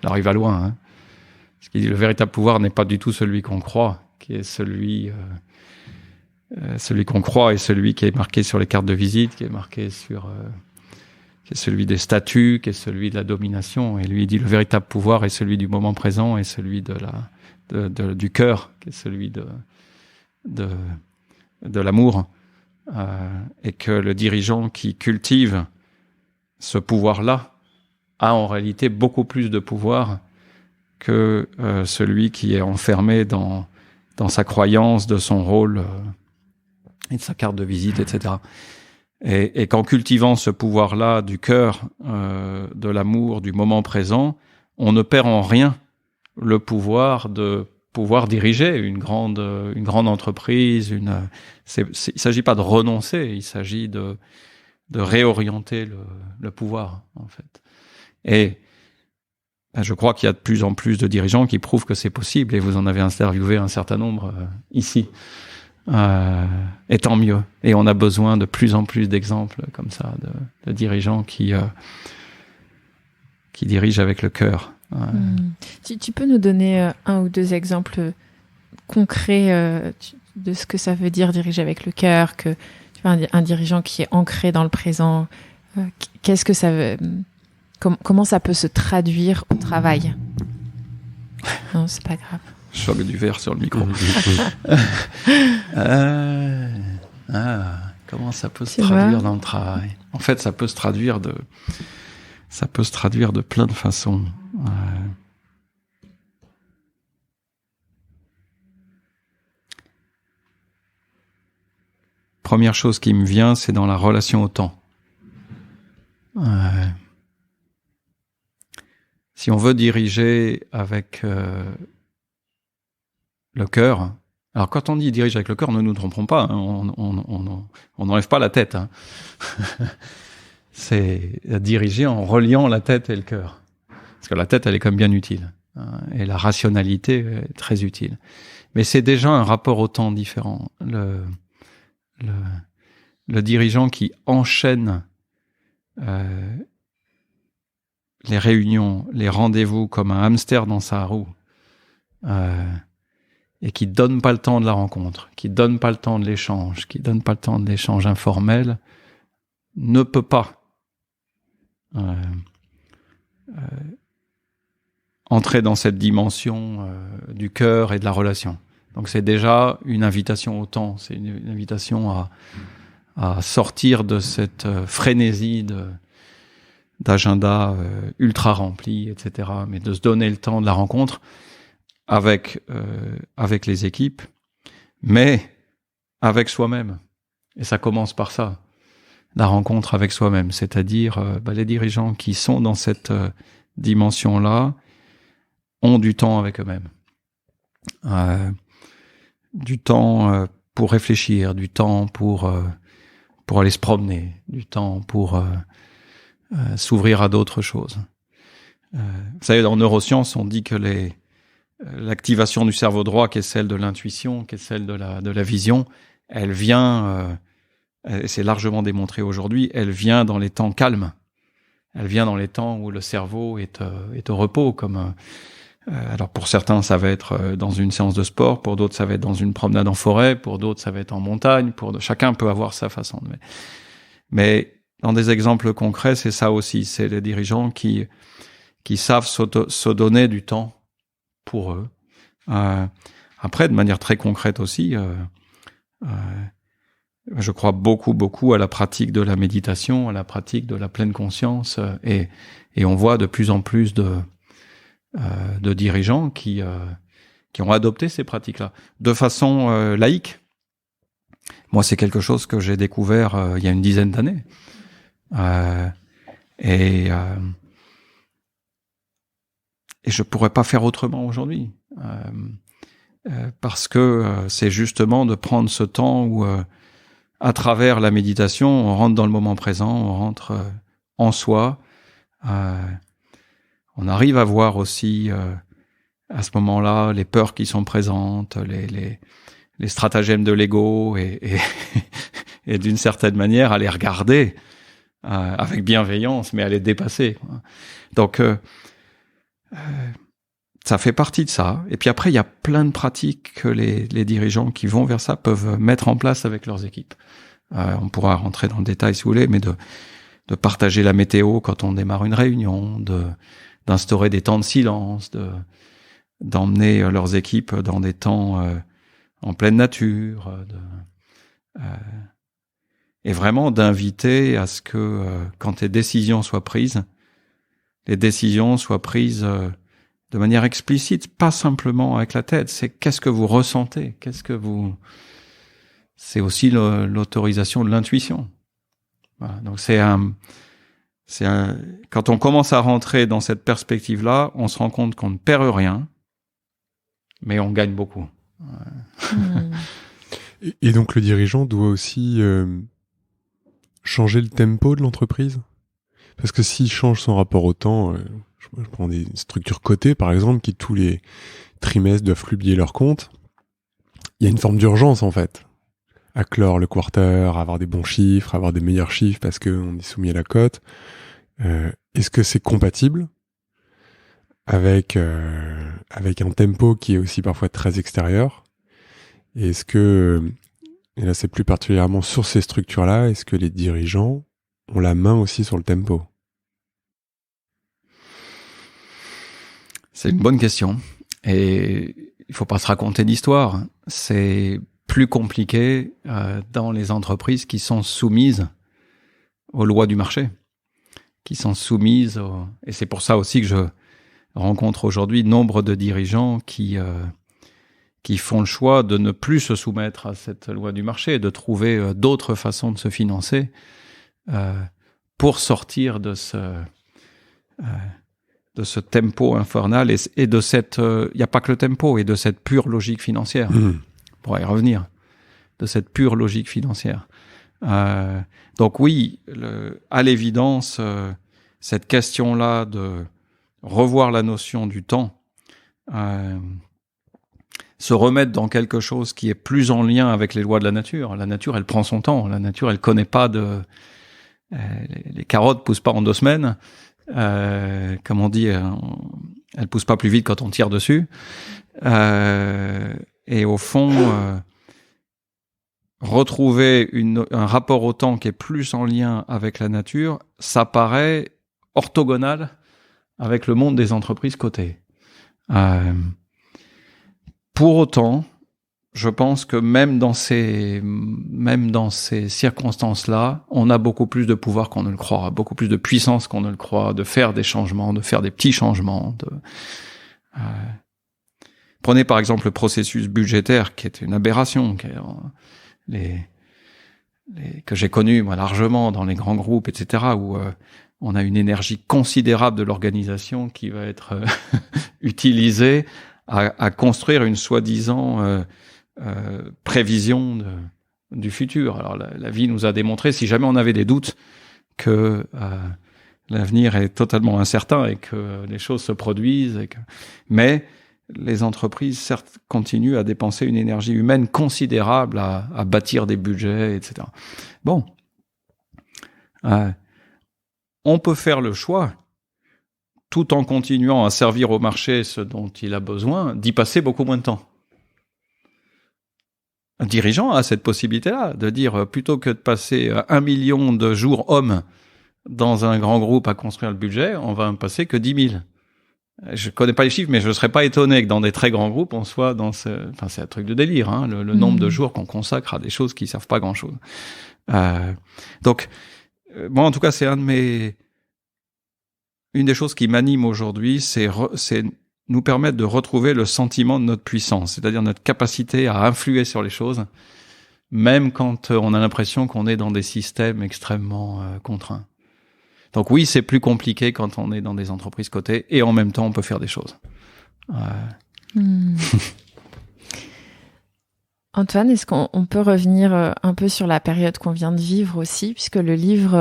Alors il va loin, hein. Parce qu'il dit le véritable pouvoir n'est pas du tout celui qu'on croit, qui est celui qu'on croit et celui qui est marqué sur les cartes de visite, qui est marqué sur qui est celui des statuts, qui est celui de la domination. Et lui, il dit le véritable pouvoir est celui du moment présent et celui du cœur, qui est celui de l'amour. Et que le dirigeant qui cultive ce pouvoir-là a en réalité beaucoup plus de pouvoir que celui qui est enfermé dans sa croyance de son rôle et de sa carte de visite, etc. Et qu'en cultivant ce pouvoir-là du cœur, de l'amour, du moment présent, on ne perd en rien le pouvoir de pouvoir diriger une grande entreprise. Il s'agit pas de renoncer, il s'agit de réorienter le pouvoir, en fait. Et je crois qu'il y a de plus en plus de dirigeants qui prouvent que c'est possible, et vous en avez interviewé un certain nombre ici. Et tant mieux. Et on a besoin de plus en plus d'exemples comme ça, de dirigeants qui dirigent avec le cœur. Tu peux nous donner un ou deux exemples concrets de ce que ça veut dire diriger avec le cœur, que tu vois, un dirigeant qui est ancré dans le présent, qu'est-ce que ça veut, comment ça peut se traduire au travail? Non, c'est pas grave. Choc du verre sur le micro. Comment ça peut se traduire dans le travail? En fait, ça peut se traduire de plein de façons. Première chose qui me vient, c'est dans la relation au temps. Si on veut diriger avec le cœur. Alors quand on dit dirige avec le cœur, ne nous trompons pas, hein, on n'enlève pas la tête. Hein. C'est diriger en reliant la tête et le cœur. Parce que la tête, elle est quand même bien utile. Hein, et la rationalité est très utile. Mais c'est déjà un rapport au temps différent. Le dirigeant qui enchaîne les réunions, les rendez-vous comme un hamster dans sa roue, et qui donne pas le temps de la rencontre, qui donne pas le temps de l'échange, qui donne pas le temps de l'échange informel, ne peut pas entrer dans cette dimension du cœur et de la relation. Donc c'est déjà une invitation au temps, c'est une invitation à sortir de cette frénésie d'agenda ultra rempli, etc., mais de se donner le temps de la rencontre avec les équipes, mais avec soi-même. Et ça commence par ça, la rencontre avec soi-même, c'est-à-dire les dirigeants qui sont dans cette dimension-là ont du temps avec eux-mêmes. Du temps pour réfléchir, du temps pour aller se promener, du temps pour s'ouvrir à d'autres choses. Vous savez, en neurosciences, on dit que l'activation du cerveau droit, qui est celle de l'intuition, qui est celle de la vision, elle vient, et c'est largement démontré aujourd'hui, elle vient dans les temps calmes. Elle vient dans les temps où le cerveau est au repos, comme alors pour certains ça va être dans une séance de sport, pour d'autres ça va être dans une promenade en forêt, pour d'autres ça va être en montagne, chacun peut avoir sa façon de. Mais dans des exemples concrets, c'est ça aussi, c'est les dirigeants qui savent se donner du temps pour eux. Après, de manière très concrète aussi, Je crois beaucoup à la pratique de la méditation, à la pratique de la pleine conscience, et on voit de plus en plus de dirigeants qui ont adopté ces pratiques-là de façon laïque. Moi, c'est quelque chose que j'ai découvert il y a une dizaine d'années, et je pourrais pas faire autrement aujourd'hui, parce que c'est justement de prendre ce temps où à travers la méditation, on rentre dans le moment présent, on rentre en soi. On arrive à voir aussi, à ce moment-là, les peurs qui sont présentes, les stratagèmes de l'ego, et d'une certaine manière, à les regarder avec bienveillance, mais à les dépasser. Donc, ça fait partie de ça. Et puis après, il y a plein de pratiques que les dirigeants qui vont vers ça peuvent mettre en place avec leurs équipes. On pourra rentrer dans le détail si vous voulez, mais de partager la météo quand on démarre une réunion, d'instaurer des temps de silence, d'emmener leurs équipes dans des temps en pleine nature, et vraiment d'inviter à ce que quand les décisions soient prises de manière explicite, pas simplement avec la tête. C'est qu'est-ce que vous ressentez, c'est aussi l'autorisation de l'intuition. Voilà. Donc quand on commence à rentrer dans cette perspective-là, on se rend compte qu'on ne perd rien, mais on gagne beaucoup. Et donc le dirigeant doit aussi changer le tempo de l'entreprise, parce que s'il change son rapport au temps, je prends des structures cotées par exemple qui tous les trimestres doivent publier leurs comptes, il y a une forme d'urgence en fait à clore le quarter, à avoir des bons chiffres, à avoir des meilleurs chiffres parce qu'on est soumis à la cote. Est-ce que c'est compatible avec un tempo qui est aussi parfois très extérieur? Et est-ce que, et là c'est plus particulièrement sur ces structures-là, est-ce que les dirigeants ont la main aussi sur le tempo? C'est une bonne question. Et il faut pas se raconter d'histoire. C'est plus compliqué dans les entreprises qui sont soumises aux lois du marché, qui sont soumises et c'est pour ça aussi que je rencontre aujourd'hui nombre de dirigeants qui font le choix de ne plus se soumettre à cette loi du marché, de trouver d'autres façons de se financer pour sortir de ce tempo infernal et de cette... Il n'y a pas que le tempo, et de cette pure logique financière. On pourra y revenir. De cette pure logique financière. Donc oui, à l'évidence, cette question-là de revoir la notion du temps, se remettre dans quelque chose qui est plus en lien avec les lois de la nature. La nature, elle prend son temps. La nature, elle connaît pas les carottes poussent pas en 2 semaines. Comme on dit, elles poussent pas plus vite quand on tire dessus. Et au fond, retrouver un rapport au temps qui est plus en lien avec la nature, ça paraît orthogonal avec le monde des entreprises cotées. Pour autant, je pense que même dans ces circonstances-là, on a beaucoup plus de pouvoir qu'on ne le croit, beaucoup plus de puissance qu'on ne le croit, de faire des changements, de faire des petits changements. Prenez par exemple le processus budgétaire, qui est une aberration, que j'ai connu moi largement dans les grands groupes, etc., où on a une énergie considérable de l'organisation qui va être utilisée à construire une soi-disant prévision du futur. Alors la vie nous a démontré, si jamais on avait des doutes, que l'avenir est totalement incertain et que les choses se produisent. Mais les entreprises, certes, continuent à dépenser une énergie humaine considérable à bâtir des budgets, etc. Bon. On peut faire le choix, tout en continuant à servir au marché ce dont il a besoin, d'y passer beaucoup moins de temps. Un dirigeant a cette possibilité-là, de dire, plutôt que de passer 1 million de jours hommes dans un grand groupe à construire le budget, on va en passer que 10 000. je connais pas les chiffres, mais je ne serais pas étonné que dans des très grands groupes, on soit dans enfin, c'est un truc de délire, hein, le nombre de jours qu'on consacre à des choses qui servent pas grand-chose. Donc, moi, en tout cas, c'est une des choses qui m'anime aujourd'hui, c'est nous permettre de retrouver le sentiment de notre puissance, c'est-à-dire notre capacité à influer sur les choses, même quand on a l'impression qu'on est dans des systèmes extrêmement contraints. Donc oui, c'est plus compliqué quand on est dans des entreprises cotées, et en même temps, on peut faire des choses. Antoine, est-ce qu'on peut revenir un peu sur la période qu'on vient de vivre aussi, puisque le livre...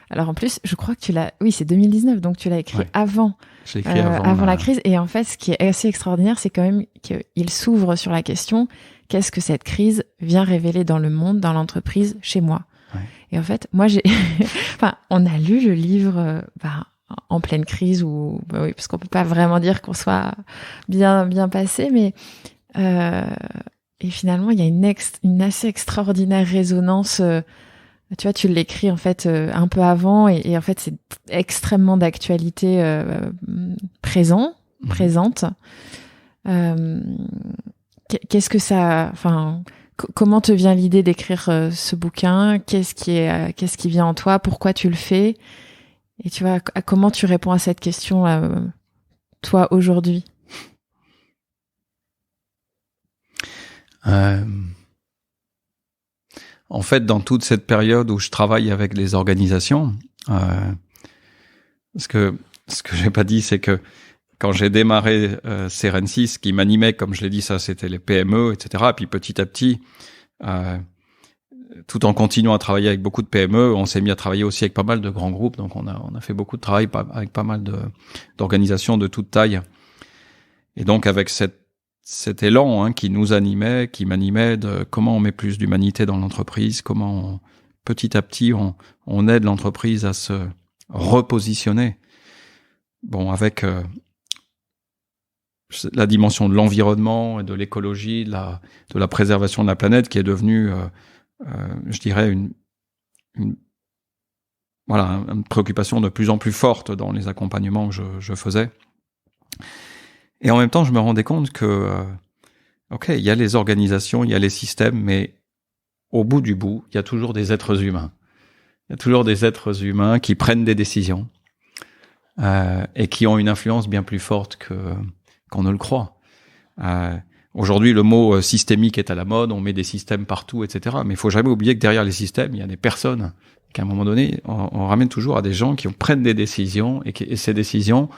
alors en plus, je crois que tu l'as... Oui, c'est 2019, donc tu l'as écrit avant. Je l'ai écrit avant la crise. Et en fait, ce qui est assez extraordinaire, c'est quand même qu'il s'ouvre sur la question, qu'est-ce que cette crise vient révéler dans le monde, dans l'entreprise, chez moi? Ouais. Et en fait, moi, enfin, on a lu le livre en pleine crise, oui, parce qu'on peut pas vraiment dire qu'on soit bien passé, mais... Et finalement, il y a une assez extraordinaire résonance. Tu vois, tu l'écris en fait un peu avant, et en fait, c'est extrêmement d'actualité présente. Qu'est-ce que ça... Enfin, comment te vient l'idée d'écrire ce bouquin? Qu'est-ce qui vient en toi? Pourquoi tu le fais? Et tu vois, comment tu réponds à cette question, toi, aujourd'hui? En fait, dans toute cette période où je travaille avec les organisations, parce que ce que j'ai pas dit, c'est que quand j'ai démarré Seren6, ce qui m'animait, comme je l'ai dit, ça, c'était les PME, etc. Et puis petit à petit, tout en continuant à travailler avec beaucoup de PME, on s'est mis à travailler aussi avec pas mal de grands groupes. Donc on a fait beaucoup de travail avec pas mal d'organisations de toute taille. Et donc avec cet élan qui nous animait, qui m'animait, de comment on met plus d'humanité dans l'entreprise, comment petit à petit on aide l'entreprise à se repositionner. Bon, avec la dimension de l'environnement et de l'écologie, de la préservation de la planète, qui est devenue, je dirais, une préoccupation de plus en plus forte dans les accompagnements que je faisais. Et en même temps, je me rendais compte que, il y a les organisations, il y a les systèmes, mais au bout du bout, il y a toujours des êtres humains. Il y a toujours des êtres humains qui prennent des décisions et qui ont une influence bien plus forte qu'on ne le croit. Aujourd'hui, le mot systémique est à la mode, on met des systèmes partout, etc. Mais il faut jamais oublier que derrière les systèmes, il y a des personnes qu'à un moment donné, on ramène toujours à des gens qui prennent des décisions et ces décisions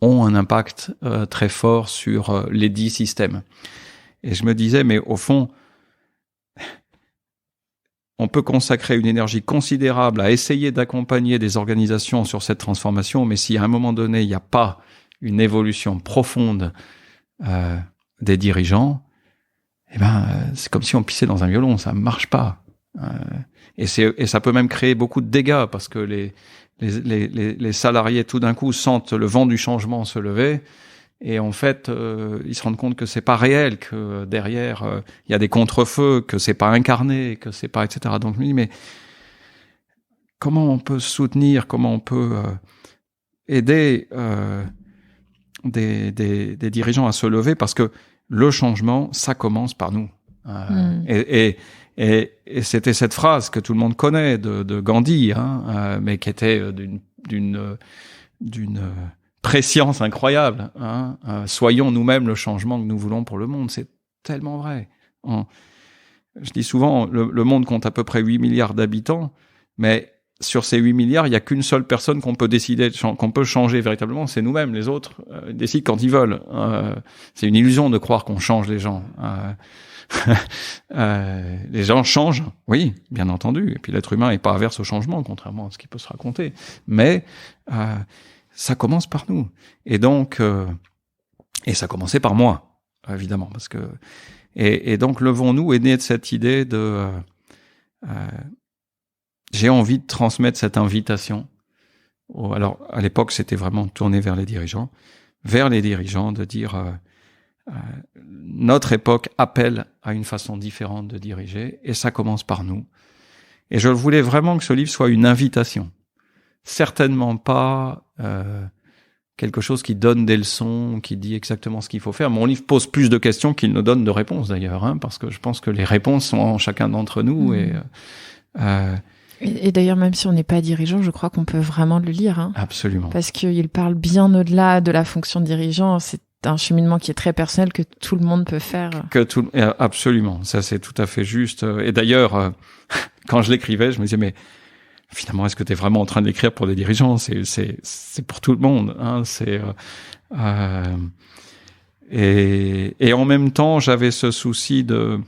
ont un impact très fort sur les 10 systèmes. Et je me disais, mais au fond, on peut consacrer une énergie considérable à essayer d'accompagner des organisations sur cette transformation, mais si à un moment donné, il n'y a pas une évolution profonde des dirigeants, c'est comme si on pissait dans un violon, ça ne marche pas. Et ça peut même créer beaucoup de dégâts, parce que les salariés, tout d'un coup, sentent le vent du changement se lever, et en fait, ils se rendent compte que c'est pas réel, que derrière, il y a des contre-feux, que c'est pas incarné, que c'est pas, etc. Donc je me dis, mais comment on peut soutenir, comment on peut aider des dirigeants à se lever, parce que le changement, ça commence par nous. Et c'était cette phrase que tout le monde connaît de Gandhi, mais qui était d'une préscience incroyable. Soyons nous-mêmes le changement que nous voulons pour le monde. C'est tellement vrai. Je dis souvent, le monde compte à peu près 8 milliards d'habitants, mais sur ces 8 milliards, il n'y a qu'une seule personne qu'on peut décider, qu'on peut changer véritablement, c'est nous-mêmes. Les autres décident quand ils veulent. C'est une illusion de croire qu'on change les gens. Les gens changent, oui, bien entendu. Et puis l'être humain n'est pas averse au changement, contrairement à ce qui peut se raconter. Mais ça commence par nous. Et donc, et ça commençait par moi, évidemment, parce que et donc Levons-nous est né de cette idée de j'ai envie de transmettre cette invitation. Alors à l'époque, c'était vraiment tourné vers les dirigeants, de dire notre époque appelle à une façon différente de diriger, et ça commence par nous. Et je voulais vraiment que ce livre soit une invitation. Certainement pas quelque chose qui donne des leçons, qui dit exactement ce qu'il faut faire. Mon livre pose plus de questions qu'il ne donne de réponses d'ailleurs, hein, parce que je pense que les réponses sont en chacun d'entre nous. Et d'ailleurs, même si on n'est pas dirigeant, je crois qu'on peut vraiment le lire. Hein, absolument. Parce qu'il parle bien au-delà de la fonction de dirigeant. C'est un cheminement qui est très personnel que tout le monde peut faire. Absolument, ça c'est tout à fait juste. Et d'ailleurs, quand je l'écrivais, je me disais, mais finalement, est-ce que tu es vraiment en train de l'écrire pour des dirigeants ? C'est pour tout le monde. Hein, et en même temps, j'avais ce souci de...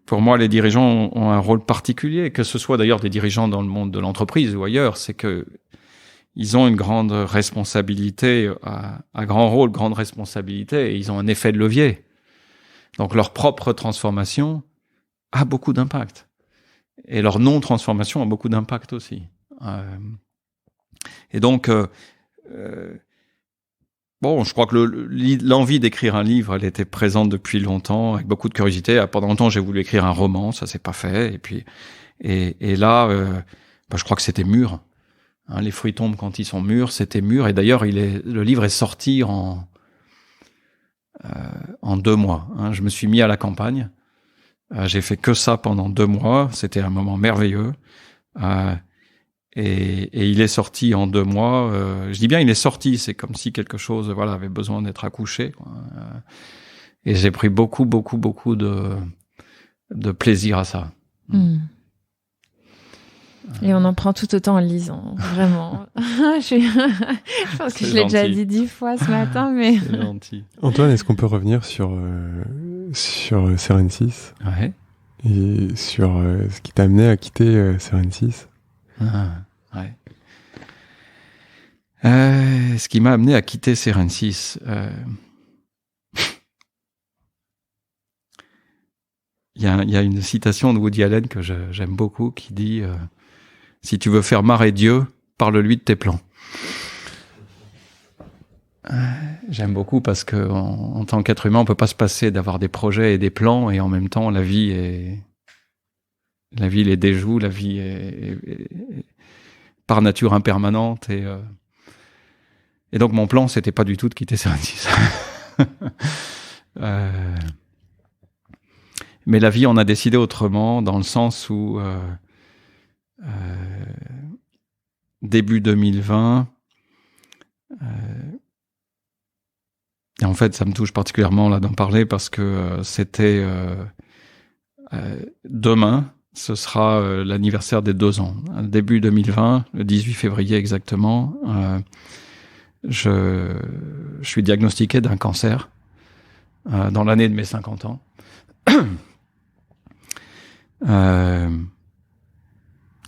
pour moi, les dirigeants ont un rôle particulier, que ce soit d'ailleurs des dirigeants dans le monde de l'entreprise ou ailleurs, c'est que ils ont une grande responsabilité, un grand rôle, grande responsabilité, et ils ont un effet de levier. Donc leur propre transformation a beaucoup d'impact. Et leur non-transformation a beaucoup d'impact aussi. Et donc, bon, je crois que l'envie d'écrire un livre, elle était présente depuis longtemps, avec beaucoup de curiosité. Pendant longtemps, j'ai voulu écrire un roman, ça s'est pas fait. Et puis, et là, je crois que c'était mûr. Hein, les fruits tombent quand ils sont mûrs, c'était mûr. Et d'ailleurs, le livre est sorti en 2 mois. Hein. Je me suis mis à la campagne. J'ai fait que ça pendant 2 mois. C'était un moment merveilleux. Et il est sorti en 2 mois. Je dis bien il est sorti, c'est comme si quelque chose, voilà, avait besoin d'être accouché, quoi. Et j'ai pris beaucoup de plaisir à ça. Et on en prend tout autant en lisant, vraiment. Je pense que je l'ai déjà dit 10 fois ce matin, mais... C'est gentil. Antoine, est-ce qu'on peut revenir sur Serensis ? Ouais. Et sur ce qui t'a amené à quitter Serensis ? Ouais. Ce qui m'a amené à quitter Serensis... Il y a une citation de Woody Allen que j'aime beaucoup qui dit si tu veux faire marrer Dieu, parle-lui de tes plans. J'aime beaucoup parce que en tant qu'être humain, on peut pas se passer d'avoir des projets et des plans, et en même temps, la vie les déjoue, la vie est par nature impermanente, et donc mon plan, c'était pas du tout de quitter Serensis. Mais la vie en a décidé autrement, dans le sens où début 2020, et en fait ça me touche particulièrement là d'en parler parce que c'était demain, ce sera l'anniversaire des 2 ans. Début 2020, le 18 février exactement, je suis diagnostiqué d'un cancer dans l'année de mes 50 ans.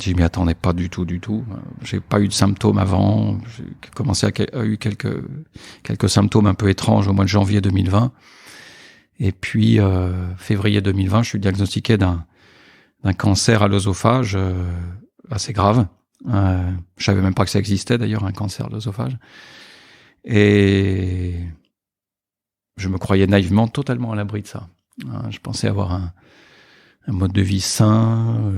Je m'y attendais pas du tout. J'ai pas eu de symptômes avant. J'ai commencé à eu quelques symptômes un peu étranges au mois de janvier 2020. Et puis février 2020, je suis diagnostiqué d'un cancer à l'œsophage assez grave. Je savais même pas que ça existait d'ailleurs, un cancer à l'œsophage. Et je me croyais naïvement totalement à l'abri de ça. Je pensais avoir un mode de vie sain.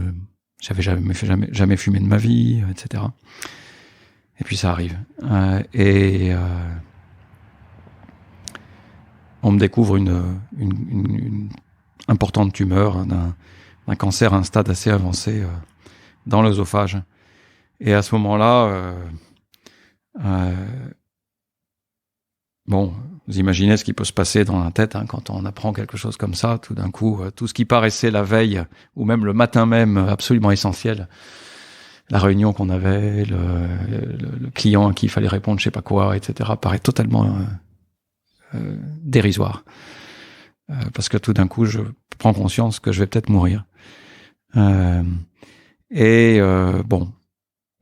J'avais jamais fumé de ma vie, etc. Et puis ça arrive. On me découvre une importante tumeur d'un cancer à un stade assez avancé dans l'œsophage. Et à ce moment-là, bon, vous imaginez ce qui peut se passer dans la tête quand on apprend quelque chose comme ça. Tout d'un coup, tout ce qui paraissait la veille ou même le matin même absolument essentiel, la réunion qu'on avait, le client à qui il fallait répondre, je sais pas quoi, etc., paraît totalement dérisoire. Parce que tout d'un coup, je prends conscience que je vais peut-être mourir. Bon,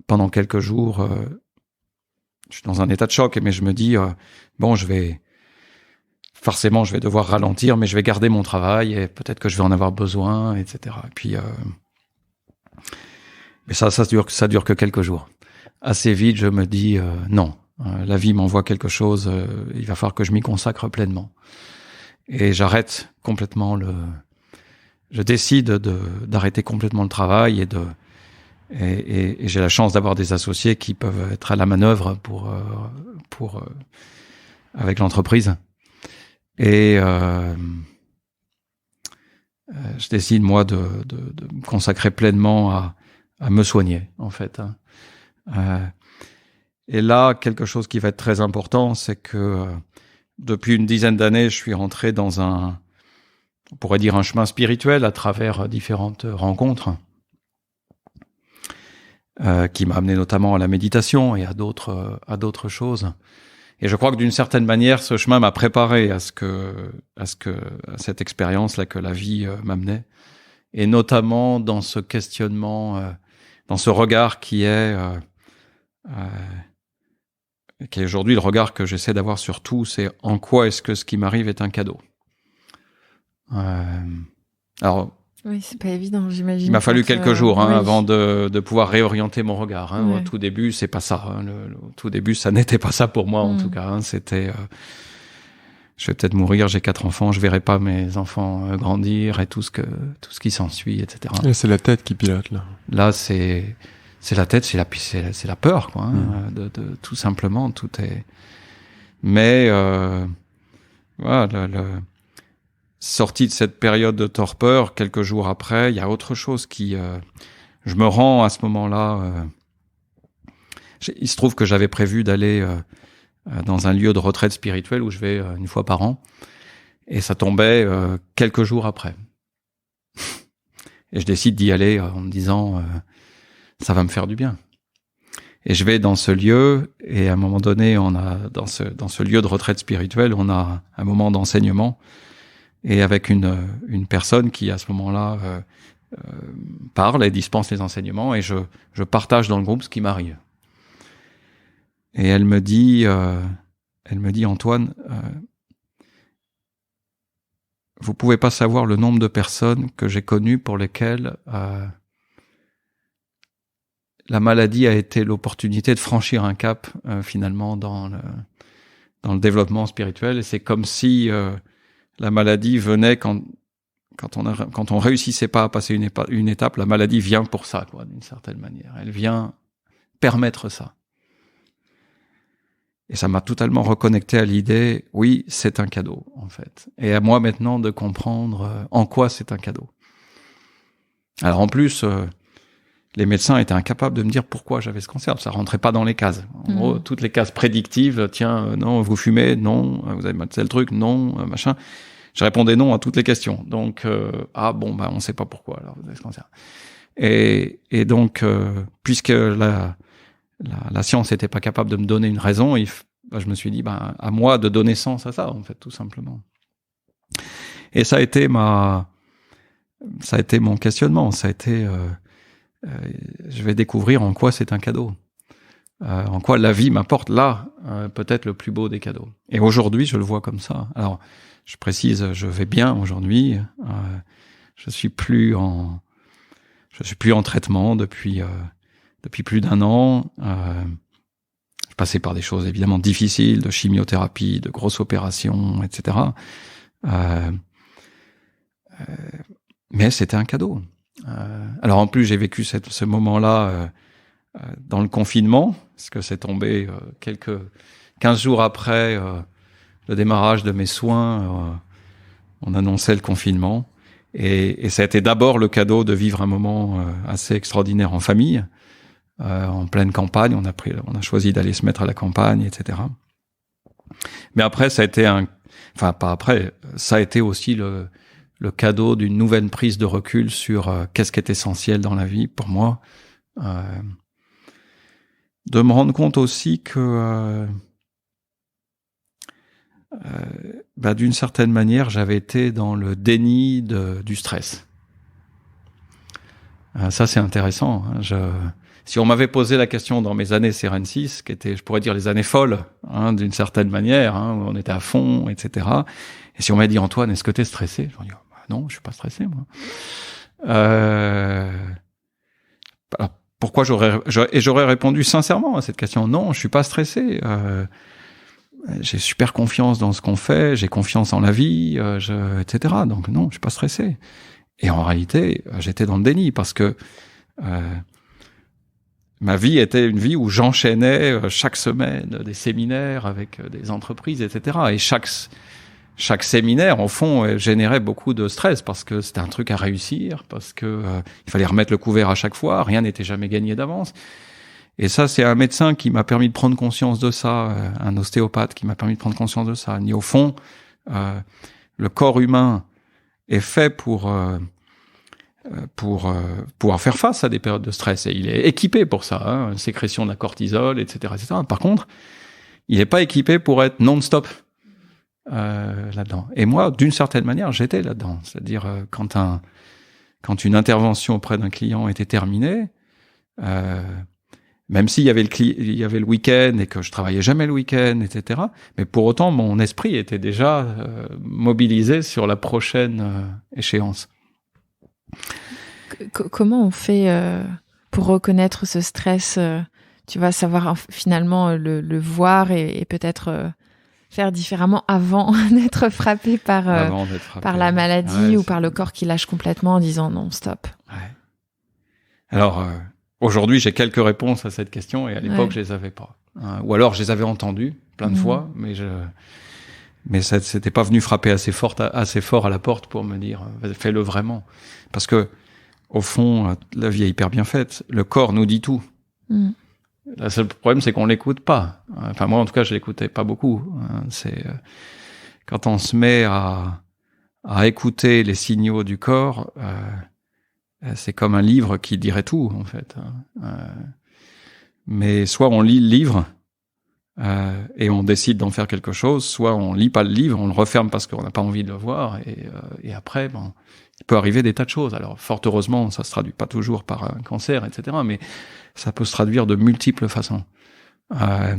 pendant quelques jours, je suis dans un état de choc, mais je me dis, bon, je vais devoir ralentir, mais je vais garder mon travail et peut-être que je vais en avoir besoin, etc. Et puis, mais ça dure que quelques jours. Assez vite, je me dis, non, la vie m'envoie quelque chose, il va falloir que je m'y consacre pleinement. Et j'arrête complètement je décide d'arrêter complètement le travail et Et j'ai la chance d'avoir des associés qui peuvent être à la manœuvre avec l'entreprise. Et je décide, moi, de me consacrer pleinement à me soigner, en fait. Et là, quelque chose qui va être très important, c'est que depuis une dizaine d'années, je suis rentré dans on pourrait dire un chemin spirituel à travers différentes rencontres qui m'a amené notamment à la méditation et à d'autres choses. Et je crois que d'une certaine manière, ce chemin m'a préparé à cette expérience-là que la vie m'amenait. Et notamment dans ce questionnement, dans ce regard qui est aujourd'hui le regard que j'essaie d'avoir sur tout, c'est en quoi est-ce que ce qui m'arrive est un cadeau. Alors, oui, c'est pas évident, j'imagine. Il m'a fallu quelques jours oui. avant de pouvoir réorienter mon regard. Ouais. Au tout début, c'est pas ça. Au tout début, ça n'était pas ça pour moi, en tout cas. C'était, je vais peut-être mourir, j'ai 4 enfants, je verrai pas mes enfants grandir et tout ce qui s'ensuit, etc. Et c'est la tête qui pilote, là. Là, c'est la tête, c'est la peur, quoi. De tout simplement, tout est. Mais voilà, sorti de cette période de torpeur, quelques jours après, il y a autre chose qui... je me rends à ce moment-là... il se trouve que j'avais prévu d'aller dans un lieu de retraite spirituelle où je vais une fois par an. Et ça tombait quelques jours après. Et je décide d'y aller en me disant ça va me faire du bien. Et je vais dans ce lieu et à un moment donné, on a dans ce lieu de retraite spirituelle, on a un moment d'enseignement. Et avec une personne qui, à ce moment-là, parle et dispense les enseignements, et je partage dans le groupe ce qui m'arrive. Et elle me dit, Antoine, vous pouvez pas savoir le nombre de personnes que j'ai connues pour lesquelles la maladie a été l'opportunité de franchir un cap, finalement, dans le développement spirituel. Et c'est comme si la maladie venait quand on réussissait pas à passer une étape, la maladie vient pour ça, quoi, d'une certaine manière. Elle vient permettre ça. Et ça m'a totalement reconnecté à l'idée, oui, c'est un cadeau, en fait. Et à moi maintenant de comprendre en quoi c'est un cadeau. Alors en plus, les médecins étaient incapables de me dire pourquoi j'avais ce cancer. Ça rentrait pas dans les cases. En gros, toutes les cases prédictives, tiens, non, vous fumez, non, vous avez tel truc, non, machin. Je répondais non à toutes les questions. Donc, on sait pas pourquoi, alors vous avez ce cancer. Et donc, puisque la science n'était pas capable de me donner une raison, je me suis dit, à moi de donner sens à ça, en fait, tout simplement. Et ça a été mon questionnement. Ça a été, je vais découvrir en quoi c'est un cadeau. En quoi la vie m'apporte là, peut-être le plus beau des cadeaux. Et aujourd'hui, je le vois comme ça. Alors, je précise, je vais bien aujourd'hui. Je suis plus en traitement depuis plus d'1 an. Je passais par des choses évidemment difficiles, de chimiothérapie, de grosses opérations, etc. Mais c'était un cadeau. Alors en plus, j'ai vécu ce moment-là dans le confinement, parce que c'est tombé 15 jours après le démarrage de mes soins. On annonçait le confinement. Et ça a été d'abord le cadeau de vivre un moment assez extraordinaire en famille, en pleine campagne. On a choisi d'aller se mettre à la campagne, etc. Mais après, ça a été ça a été aussi le cadeau d'une nouvelle prise de recul sur qu'est-ce qui est essentiel dans la vie pour moi. De me rendre compte aussi que d'une certaine manière, j'avais été dans le déni du stress. Ça, c'est intéressant. Si on m'avait posé la question dans mes années Seren 6, qui étaient, je pourrais dire, les années folles, d'une certaine manière, où on était à fond, etc. Et si on m'avait dit, Antoine, est-ce que t'es stressé? J'aurais dit, non, je suis pas stressé, moi. Alors, pourquoi j'aurais répondu sincèrement à cette question? Non, je suis pas stressé. J'ai super confiance dans ce qu'on fait, j'ai confiance en la vie, etc. Donc non, je suis pas stressé. Et en réalité, j'étais dans le déni parce que ma vie était une vie où j'enchaînais chaque semaine des séminaires avec des entreprises, etc. Et chaque séminaire, au fond, générait beaucoup de stress parce que c'était un truc à réussir, parce que il fallait remettre le couvert à chaque fois, rien n'était jamais gagné d'avance. Et ça, c'est un médecin qui m'a permis de prendre conscience de ça, un ostéopathe qui m'a permis de prendre conscience de ça. Ni au fond, le corps humain est fait pour pouvoir faire face à des périodes de stress. Et il est équipé pour ça, hein, sécrétion de la cortisol, etc., etc. Par contre, il n'est pas équipé pour être non-stop là-dedans. Et moi, d'une certaine manière, j'étais là-dedans. C'est-à-dire, quand une intervention auprès d'un client était terminée, même s'il y avait le week-end et que je travaillais jamais le week-end, etc. Mais pour autant, mon esprit était déjà mobilisé sur la prochaine échéance. Comment on fait pour reconnaître ce stress tu vas savoir finalement le voir et peut-être faire différemment avant d'être frappé par la maladie ou par le corps qui lâche complètement en disant non, stop. Ouais. Alors, aujourd'hui, j'ai quelques réponses à cette question et à l'époque, je les avais pas. Ou alors, je les avais entendues plein de fois, mais ça c'était pas venu frapper assez fort à la porte pour me dire fais-le vraiment. Parce que au fond, la vie est hyper bien faite. Le corps nous dit tout. Le seul problème, c'est qu'on l'écoute pas. Enfin, moi, en tout cas, je l'écoutais pas beaucoup. C'est quand on se met à écouter les signaux du corps, c'est comme un livre qui dirait tout, en fait. Mais soit on lit le livre et on décide d'en faire quelque chose, soit on lit pas le livre, on le referme parce qu'on n'a pas envie de le voir, et après, il peut arriver des tas de choses. Alors, fort heureusement, ça se traduit pas toujours par un cancer, etc., mais ça peut se traduire de multiples façons. Ce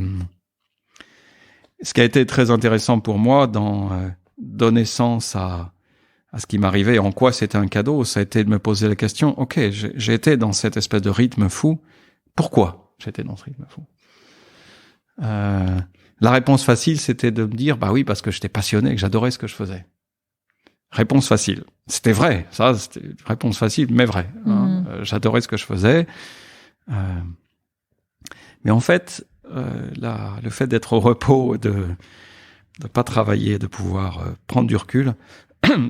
qui a été très intéressant pour moi dans donner sens à ce qui m'arrivait et en quoi c'était un cadeau, ça a été de me poser la question, ok, j'ai été dans cette espèce de rythme fou, pourquoi j'étais dans ce rythme fou? La réponse facile, c'était de me dire, bah oui, parce que j'étais passionné, que j'adorais ce que je faisais. Réponse facile. C'était vrai, ça, c'était une réponse facile, mais vrai. J'adorais ce que je faisais. Mais en fait, le fait d'être au repos, de pas travailler, de pouvoir prendre du recul,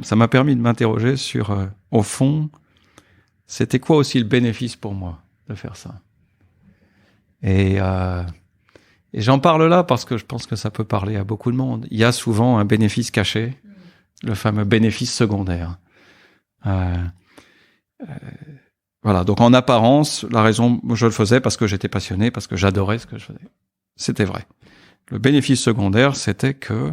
ça m'a permis de m'interroger sur, au fond, c'était quoi aussi le bénéfice pour moi de faire ça. Et j'en parle là parce que je pense que ça peut parler à beaucoup de monde. Il y a souvent un bénéfice caché, le fameux bénéfice secondaire. Voilà, donc en apparence, la raison, je le faisais parce que j'étais passionné, parce que j'adorais ce que je faisais. C'était vrai. Le bénéfice secondaire, c'était que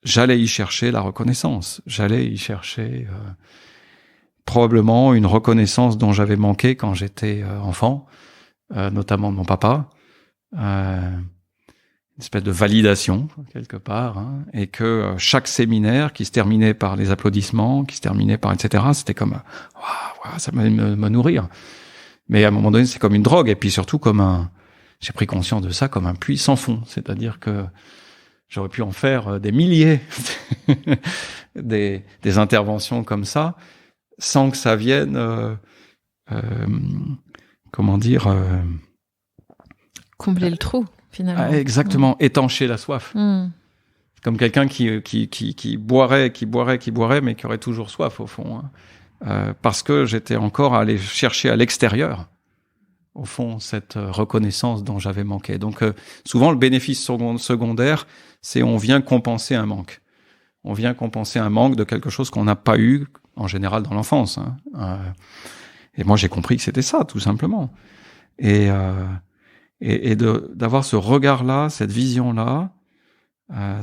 j'allais y chercher la reconnaissance. J'allais y chercher probablement une reconnaissance dont j'avais manqué quand j'étais enfant, notamment de mon papa. Une espèce de validation quelque part, hein, et que chaque séminaire qui se terminait par les applaudissements, qui se terminait par etc., c'était comme waouh, ça me nourrir. Mais à un moment donné, c'est comme une drogue, et puis surtout j'ai pris conscience de ça comme un puits sans fond, c'est-à-dire que j'aurais pu en faire des milliers des interventions comme ça, sans que ça vienne combler le trou. Finalement. Exactement, étancher la soif. Comme quelqu'un qui boirait, mais qui aurait toujours soif au fond, hein. Parce que j'étais encore allé chercher à l'extérieur, au fond, cette reconnaissance dont j'avais manqué. Donc souvent le bénéfice secondaire, c'est on vient compenser un manque. On vient compenser un manque de quelque chose qu'on n'a pas eu en général dans l'enfance. Hein. Et moi j'ai compris que c'était ça, tout simplement. Et d'avoir ce regard-là, cette vision-là,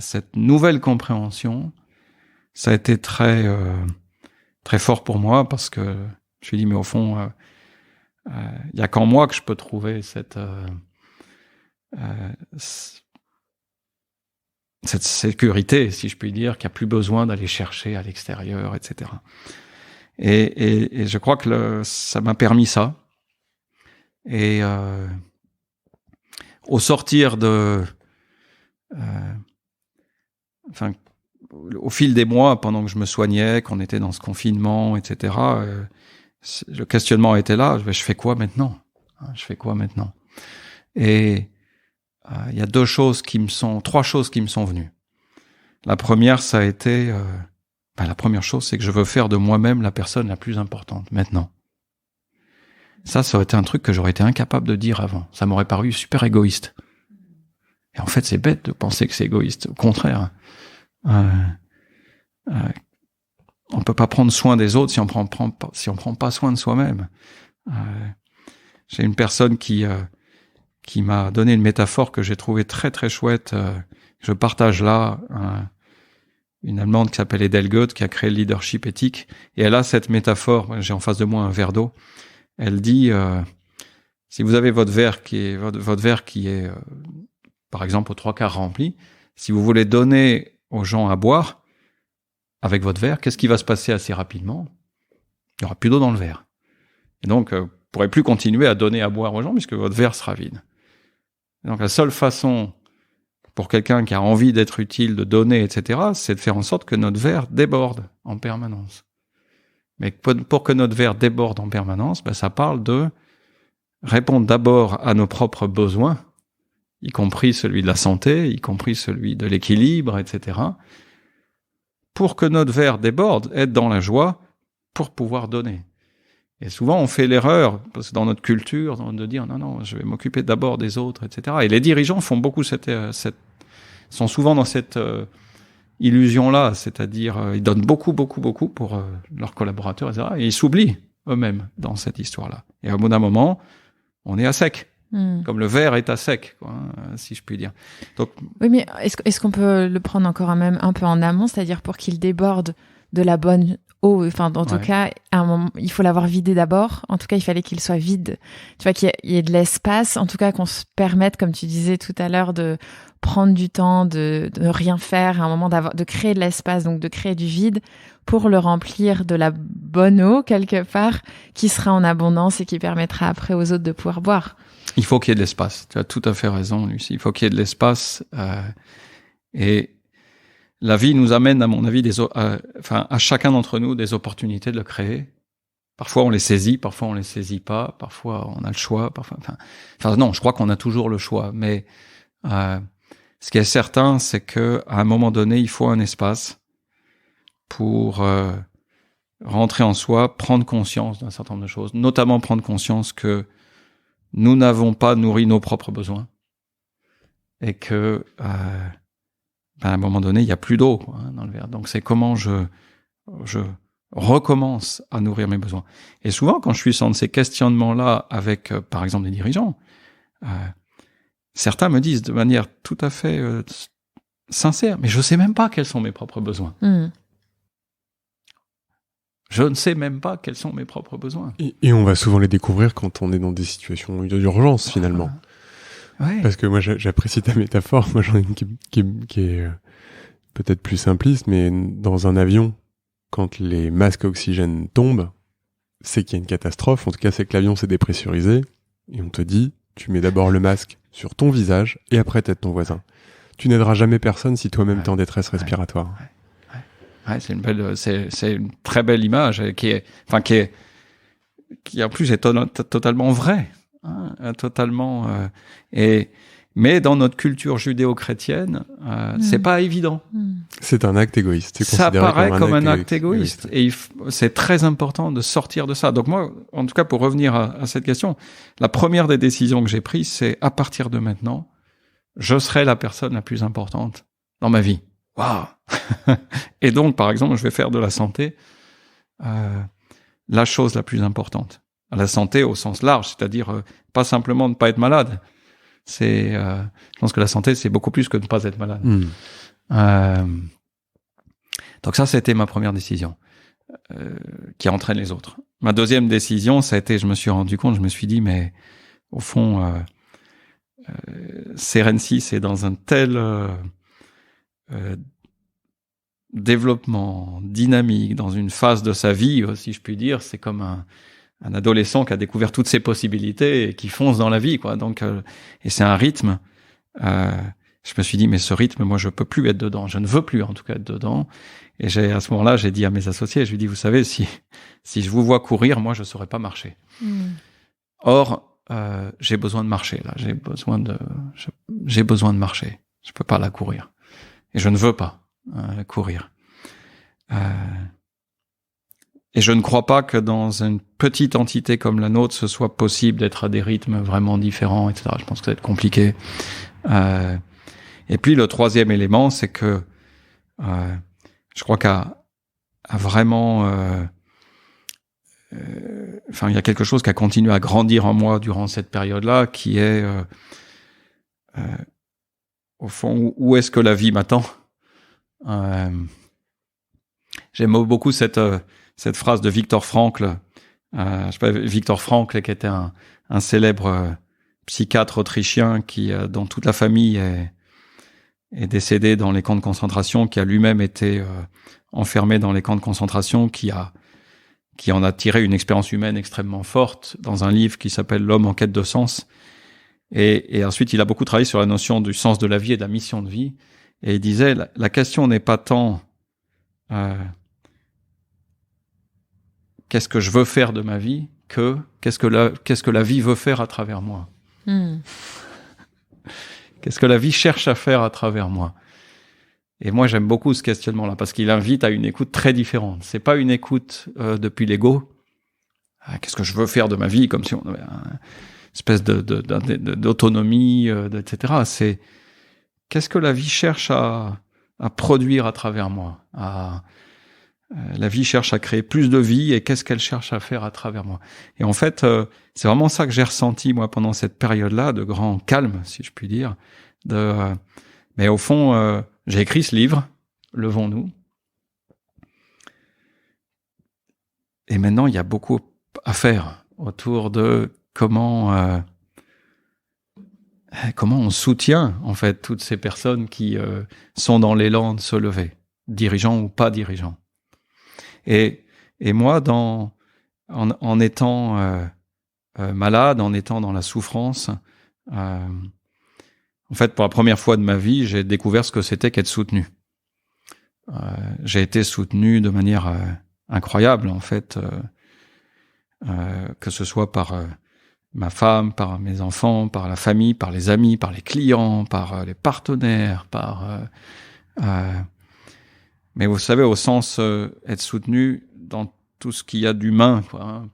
cette nouvelle compréhension, ça a été très très fort pour moi parce que je me suis dit mais au fond, il y a qu'en moi que je peux trouver cette sécurité, si je puis dire, qu'il n'y a plus besoin d'aller chercher à l'extérieur, etc. Et je crois que ça m'a permis ça. Et au sortir au fil des mois, pendant que je me soignais, qu'on était dans ce confinement, etc., le questionnement était là. Je fais quoi maintenant? Je fais quoi maintenant? Et il y a trois choses qui me sont venues. La première, ça a été, la première chose, c'est que je veux faire de moi-même la personne la plus importante maintenant. Ça aurait été un truc que j'aurais été incapable de dire avant. Ça m'aurait paru super égoïste. Et en fait, c'est bête de penser que c'est égoïste. Au contraire, on peut pas prendre soin des autres si on prend pas soin de soi-même. J'ai une personne qui m'a donné une métaphore que j'ai trouvée très très chouette. Je partage là. Une Allemande qui s'appelle Edel Goethe, qui a créé le leadership éthique, et elle a cette métaphore. J'ai en face de moi un verre d'eau. Elle dit si vous avez votre verre qui est par exemple aux 3/4 rempli, si vous voulez donner aux gens à boire avec votre verre, qu'est-ce qui va se passer assez rapidement? Il y aura plus d'eau dans le verre. Et donc, vous pourrez plus continuer à donner à boire aux gens puisque votre verre sera vide. Et donc, la seule façon pour quelqu'un qui a envie d'être utile, de donner, etc., c'est de faire en sorte que notre verre déborde en permanence. Mais pour que notre verre déborde en permanence, ça parle de répondre d'abord à nos propres besoins, y compris celui de la santé, y compris celui de l'équilibre, etc., pour que notre verre déborde, être dans la joie, pour pouvoir donner. Et souvent, on fait l'erreur, parce que dans notre culture, de dire non, je vais m'occuper d'abord des autres, etc. Et les dirigeants font beaucoup sont souvent dans cette illusion-là, c'est-à-dire ils donnent beaucoup pour leurs collaborateurs, etc. Et ils s'oublient eux-mêmes dans cette histoire-là. Et au bout d'un moment, on est à sec. Comme le verre est à sec, quoi, si je puis dire. Donc, oui, mais est-ce qu'on peut le prendre encore même un peu en amont, c'est-à-dire pour qu'il déborde de la bonne eau, enfin, en tout cas, à un moment, il faut l'avoir vidé d'abord. En tout cas, il fallait qu'il soit vide. Tu vois, qu'il y ait de l'espace, en tout cas, qu'on se permette, comme tu disais tout à l'heure, de prendre du temps, de rien faire, à un moment de créer de l'espace, donc de créer du vide pour le remplir de la bonne eau, quelque part, qui sera en abondance et qui permettra après aux autres de pouvoir boire. Il faut qu'il y ait de l'espace. Tu as tout à fait raison, Lucie. Il faut qu'il y ait de l'espace. Et la vie nous amène, à mon avis, à chacun d'entre nous des opportunités de le créer. Parfois, on les saisit, parfois, on les saisit pas. Parfois, on a le choix. Non, je crois qu'on a toujours le choix. Mais ce qui est certain, c'est que à un moment donné, il faut un espace pour rentrer en soi, prendre conscience d'un certain nombre de choses, notamment prendre conscience que nous n'avons pas nourri nos propres besoins et que à un moment donné, il n'y a plus d'eau dans le verre. Donc, c'est comment je recommence à nourrir mes besoins. Et souvent, quand je suis dans ces questionnements-là avec, par exemple, des dirigeants, certains me disent de manière tout à fait sincère, mais je ne sais même pas quels sont mes propres besoins. Je ne sais même pas quels sont mes propres besoins. Et on va souvent les découvrir quand on est dans des situations d'urgence, finalement. Ouais. Parce que moi, j'apprécie ta métaphore. Moi, j'en ai une qui est peut-être plus simpliste, mais dans un avion, quand les masques à oxygène tombent, c'est qu'il y a une catastrophe. En tout cas, c'est que l'avion s'est dépressurisé. Et on te dit, tu mets d'abord le masque sur ton visage et après t'aides ton voisin. Tu n'aideras jamais personne si toi-même t'es en détresse respiratoire. C'est une très belle image qui en plus est totalement vraie, totalement. Mais dans notre culture judéo-chrétienne, c'est pas évident. C'est un acte égoïste. Ça paraît comme un acte égoïste. Et c'est très important de sortir de ça. Donc moi, en tout cas, pour revenir à cette question, la première des décisions que j'ai prises, c'est à partir de maintenant, je serai la personne la plus importante dans ma vie. Waouh! Et donc, par exemple, je vais faire de la santé la chose la plus importante. La santé au sens large, c'est-à-dire pas simplement ne pas être malade. Je pense que la santé, c'est beaucoup plus que ne pas être malade. Donc ça, c'était ma première décision qui entraîne les autres. Ma deuxième décision, ça a été, je me suis rendu compte, je me suis dit, mais au fond, Serency, c'est dans un tel développement dynamique, dans une phase de sa vie, si je puis dire, c'est comme un adolescent qui a découvert toutes ses possibilités et qui fonce dans la vie, quoi. Donc, et c'est un rythme. je me suis dit, mais ce rythme, moi, je peux plus être dedans. Je ne veux plus, en tout cas, être dedans. Et à ce moment-là, j'ai dit à mes associés, je lui ai dit, vous savez, si je vous vois courir, moi, je ne saurais pas marcher. Or, j'ai besoin de marcher, là. J'ai besoin de marcher. Je peux pas la courir. Et je ne veux pas courir. Et je ne crois pas que dans une petite entité comme la nôtre, ce soit possible d'être à des rythmes vraiment différents, etc. Je pense que ça va être compliqué. Et puis le troisième élément, c'est que je crois qu'à vraiment... il y a quelque chose qui a continué à grandir en moi durant cette période-là, qui est, au fond, où est-ce que la vie m'attend? J'aime beaucoup cette phrase de Viktor Frankl. Viktor Frankl, qui était un célèbre psychiatre autrichien qui, dont toute la famille est décédée dans les camps de concentration, qui a lui-même été enfermé dans les camps de concentration, qui en a tiré une expérience humaine extrêmement forte dans un livre qui s'appelle L'homme en quête de sens. Et ensuite, il a beaucoup travaillé sur la notion du sens de la vie et de la mission de vie. Et il disait, la question n'est pas tant qu'est-ce que je veux faire de ma vie que qu'est-ce que la vie veut faire à travers moi. Qu'est-ce que la vie cherche à faire à travers moi. Et moi, j'aime beaucoup ce questionnement-là, parce qu'il invite à une écoute très différente. C'est pas une écoute depuis l'ego. Qu'est-ce que je veux faire de ma vie, comme si on avait une espèce d'autonomie, etc. C'est qu'est-ce que la vie cherche à produire à travers moi. La vie cherche à créer plus de vie, et qu'est-ce qu'elle cherche à faire à travers moi. Et en fait, c'est vraiment ça que j'ai ressenti, moi, pendant cette période-là, de grand calme, si je puis dire. Mais au fond... j'ai écrit ce livre, Levons-nous. Et maintenant, il y a beaucoup à faire autour de comment on soutient, en fait, toutes ces personnes qui sont dans l'élan de se lever, dirigeants ou pas dirigeants. Et moi, en étant malade, en étant dans la souffrance, en fait, pour la première fois de ma vie, j'ai découvert ce que c'était qu'être soutenu. J'ai été soutenu de manière incroyable, en fait, que ce soit par ma femme, par mes enfants, par la famille, par les amis, par les clients, par les partenaires, mais vous savez, au sens être soutenu dans tout ce qu'il y a d'humain, quoi.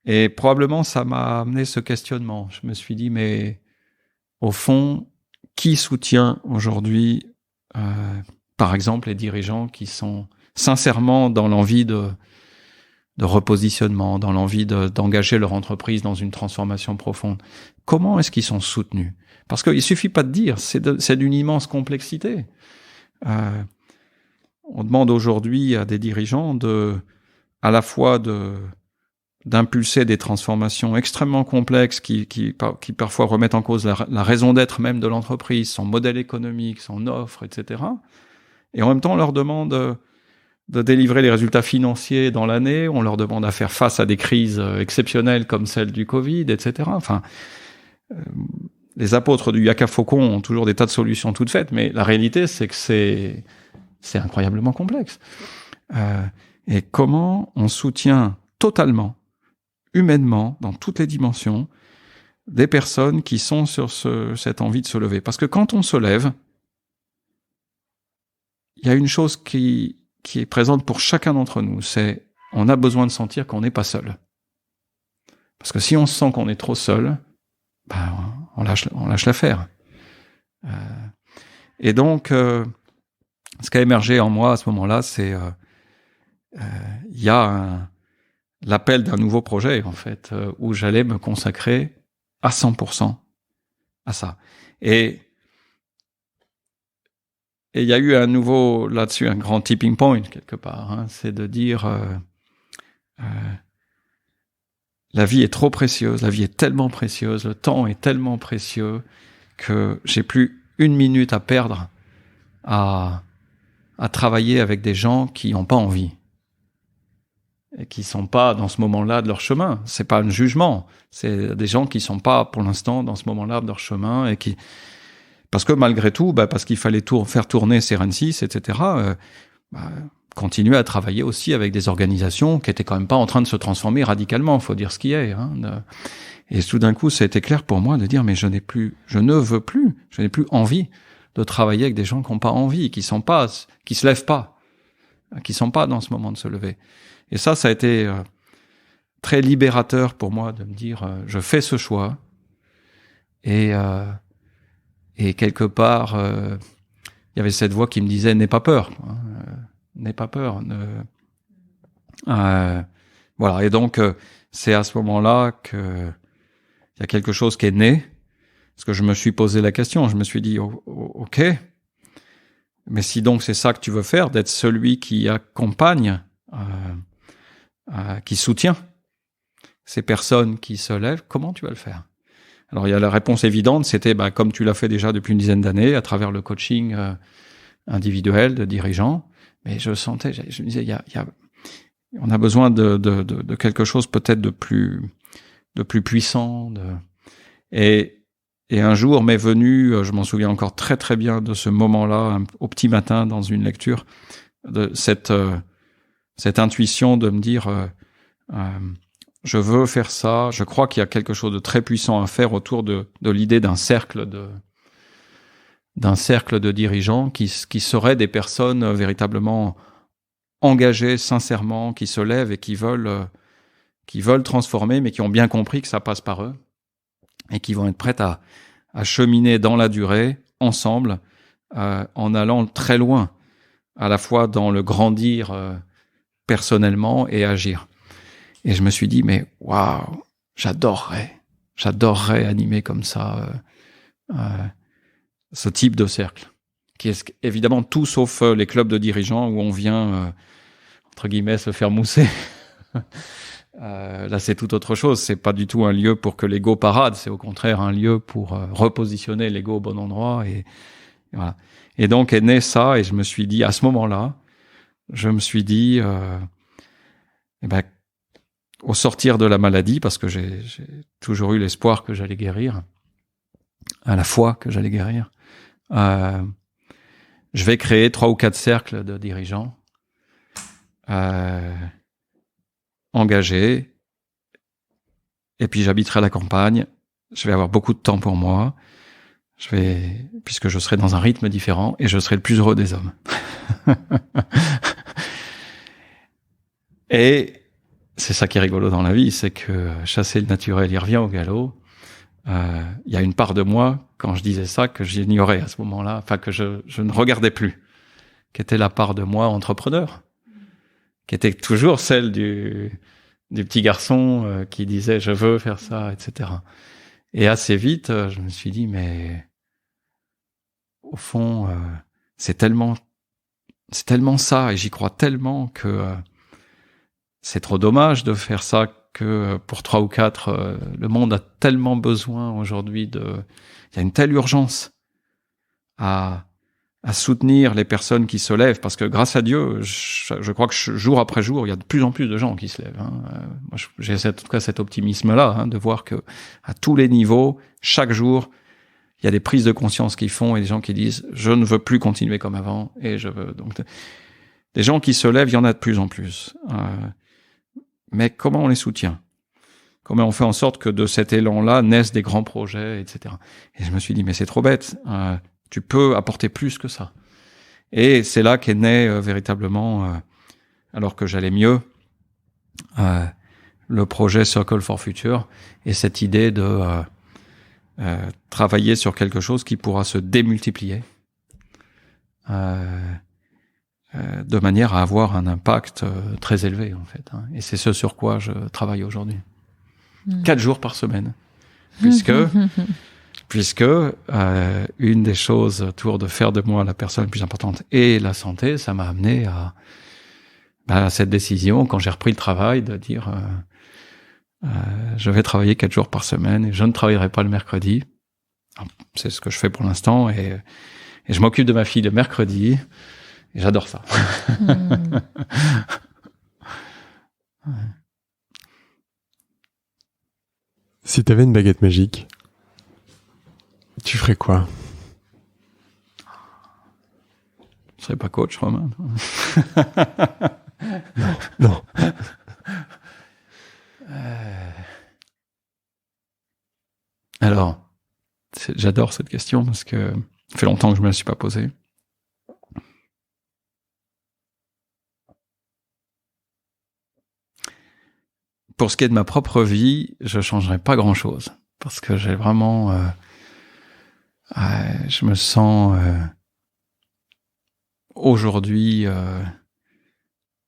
Et probablement, ça m'a amené ce questionnement. Je me suis dit, mais au fond, qui soutient aujourd'hui, par exemple, les dirigeants qui sont sincèrement dans l'envie de repositionnement, dans l'envie d'engager leur entreprise dans une transformation profonde? Comment est-ce qu'ils sont soutenus? Parce qu'il suffit pas de dire, c'est d'une immense complexité. On demande aujourd'hui à des dirigeants à la fois d'impulser des transformations extrêmement complexes qui parfois remettent en cause la raison d'être même de l'entreprise, son modèle économique, son offre, etc. Et en même temps, on leur demande de délivrer les résultats financiers dans l'année, on leur demande à faire face à des crises exceptionnelles comme celle du Covid, etc. Enfin, les apôtres du Yaka Faucon ont toujours des tas de solutions toutes faites, mais la réalité, c'est que c'est incroyablement complexe. Et comment on soutient totalement, humainement, dans toutes les dimensions, des personnes qui sont sur cette envie de se lever. Parce que quand on se lève, il y a une chose qui est présente pour chacun d'entre nous, c'est on a besoin de sentir qu'on n'est pas seul. Parce que si on sent qu'on est trop seul, on lâche l'affaire. Et donc, ce qui a émergé en moi à ce moment-là, c'est il y a l'appel d'un nouveau projet, en fait, où j'allais me consacrer à 100% à ça. Et il y a eu là-dessus, un grand tipping point, quelque part. Hein, c'est de dire, la vie est trop précieuse, la vie est tellement précieuse, le temps est tellement précieux que j'ai plus une minute à perdre à travailler avec des gens qui n'ont pas envie. Et qui sont pas dans ce moment-là de leur chemin. C'est pas un jugement. C'est des gens qui sont pas, pour l'instant, dans ce moment-là de leur chemin et parce que malgré tout, parce qu'il fallait faire tourner Seren6, etc., continuer à travailler aussi avec des organisations qui étaient quand même pas en train de se transformer radicalement, faut dire ce qui est. Et tout d'un coup, ça a été clair pour moi de dire, mais je n'ai plus envie de travailler avec des gens qui n'ont pas envie, qui se lèvent pas, qui sont pas dans ce moment de se lever. Et ça a été très libérateur pour moi de me dire, je fais ce choix. Et quelque part, il y avait cette voix qui me disait, n'aie pas peur, n'aie pas peur. Voilà. Et donc, c'est à ce moment-là que il y a quelque chose qui est né, parce que je me suis posé la question. Je me suis dit, ok, mais si donc c'est ça que tu veux faire, d'être celui qui accompagne, qui soutient ces personnes qui se lèvent, comment tu vas le faire? Alors, il y a la réponse évidente, c'était comme tu l'as fait déjà depuis une dizaine d'années, à travers le coaching individuel de dirigeants. Mais je sentais, je me disais, on a besoin de quelque chose peut-être de plus puissant. Et un jour m'est venu, je m'en souviens encore très très bien de ce moment-là, au petit matin dans une lecture, de cette intuition de me dire, je veux faire ça. Je crois qu'il y a quelque chose de très puissant à faire autour de l'idée d'un cercle de dirigeants qui seraient des personnes véritablement engagées sincèrement, qui se lèvent et qui veulent transformer, mais qui ont bien compris que ça passe par eux et qui vont être prêtes à cheminer dans la durée, ensemble, en allant très loin, à la fois dans le grandir personnellement et agir. Et je me suis dit, mais waouh, j'adorerais animer comme ça ce type de cercle, qui est évidemment tout sauf les clubs de dirigeants où on vient, entre guillemets, se faire mousser. Là, c'est tout autre chose. C'est pas du tout un lieu pour que l'ego parade. C'est au contraire un lieu pour repositionner l'ego au bon endroit. Et voilà. Et donc est né ça. Et je me suis dit, à ce moment-là, au sortir de la maladie, parce que j'ai toujours eu l'espoir que j'allais guérir, à la foi que j'allais guérir, je vais créer 3 ou 4 cercles de dirigeants engagés, et puis j'habiterai à la campagne, je vais avoir beaucoup de temps pour moi, puisque je serai dans un rythme différent, et je serai le plus heureux des hommes. Et c'est ça qui est rigolo dans la vie, c'est que chasser le naturel, il revient au galop. Il y a une part de moi, quand je disais ça, que j'ignorais à ce moment-là, enfin que je ne regardais plus, qui était la part de moi entrepreneur, qui était toujours celle du petit garçon qui disait je veux faire ça, etc. Et assez vite, je me suis dit mais au fond, c'est tellement ça, et j'y crois tellement que c'est trop dommage de faire ça, que pour 3 ou 4, le monde a tellement besoin aujourd'hui il y a une telle urgence à soutenir les personnes qui se lèvent, parce que grâce à Dieu, je crois que jour après jour, il y a de plus en plus de gens qui se lèvent. Moi, j'ai en tout cas cet optimisme-là, de voir que à tous les niveaux, chaque jour, il y a des prises de conscience qui font, et des gens qui disent je ne veux plus continuer comme avant, et je veux. Donc des gens qui se lèvent, il y en a de plus en plus. Mais comment on les soutient? Comment on fait en sorte que de cet élan-là naissent des grands projets, etc. Et je me suis dit, mais c'est trop bête. Tu peux apporter plus que ça. Et c'est là qu'est né véritablement, alors que j'allais mieux, le projet Circle for Future, et cette idée de travailler sur quelque chose qui pourra se démultiplier, de manière à avoir un impact très élevé, en fait. Et c'est ce sur quoi je travaille aujourd'hui. 4 jours par semaine. Puisque une des choses autour de faire de moi la personne la plus importante et la santé, ça m'a amené à cette décision, quand j'ai repris le travail, de dire je vais travailler 4 jours par semaine et je ne travaillerai pas le mercredi. C'est ce que je fais pour l'instant, et je m'occupe de ma fille le mercredi. Et j'adore ça. Ouais. Si tu avais une baguette magique, tu ferais quoi? Tu serais pas coach, Romain? Non. Alors, j'adore cette question parce que ça fait longtemps que je me la suis pas posée. Pour ce qui est de ma propre vie, je changerai pas grand-chose parce que j'ai vraiment, je me sens aujourd'hui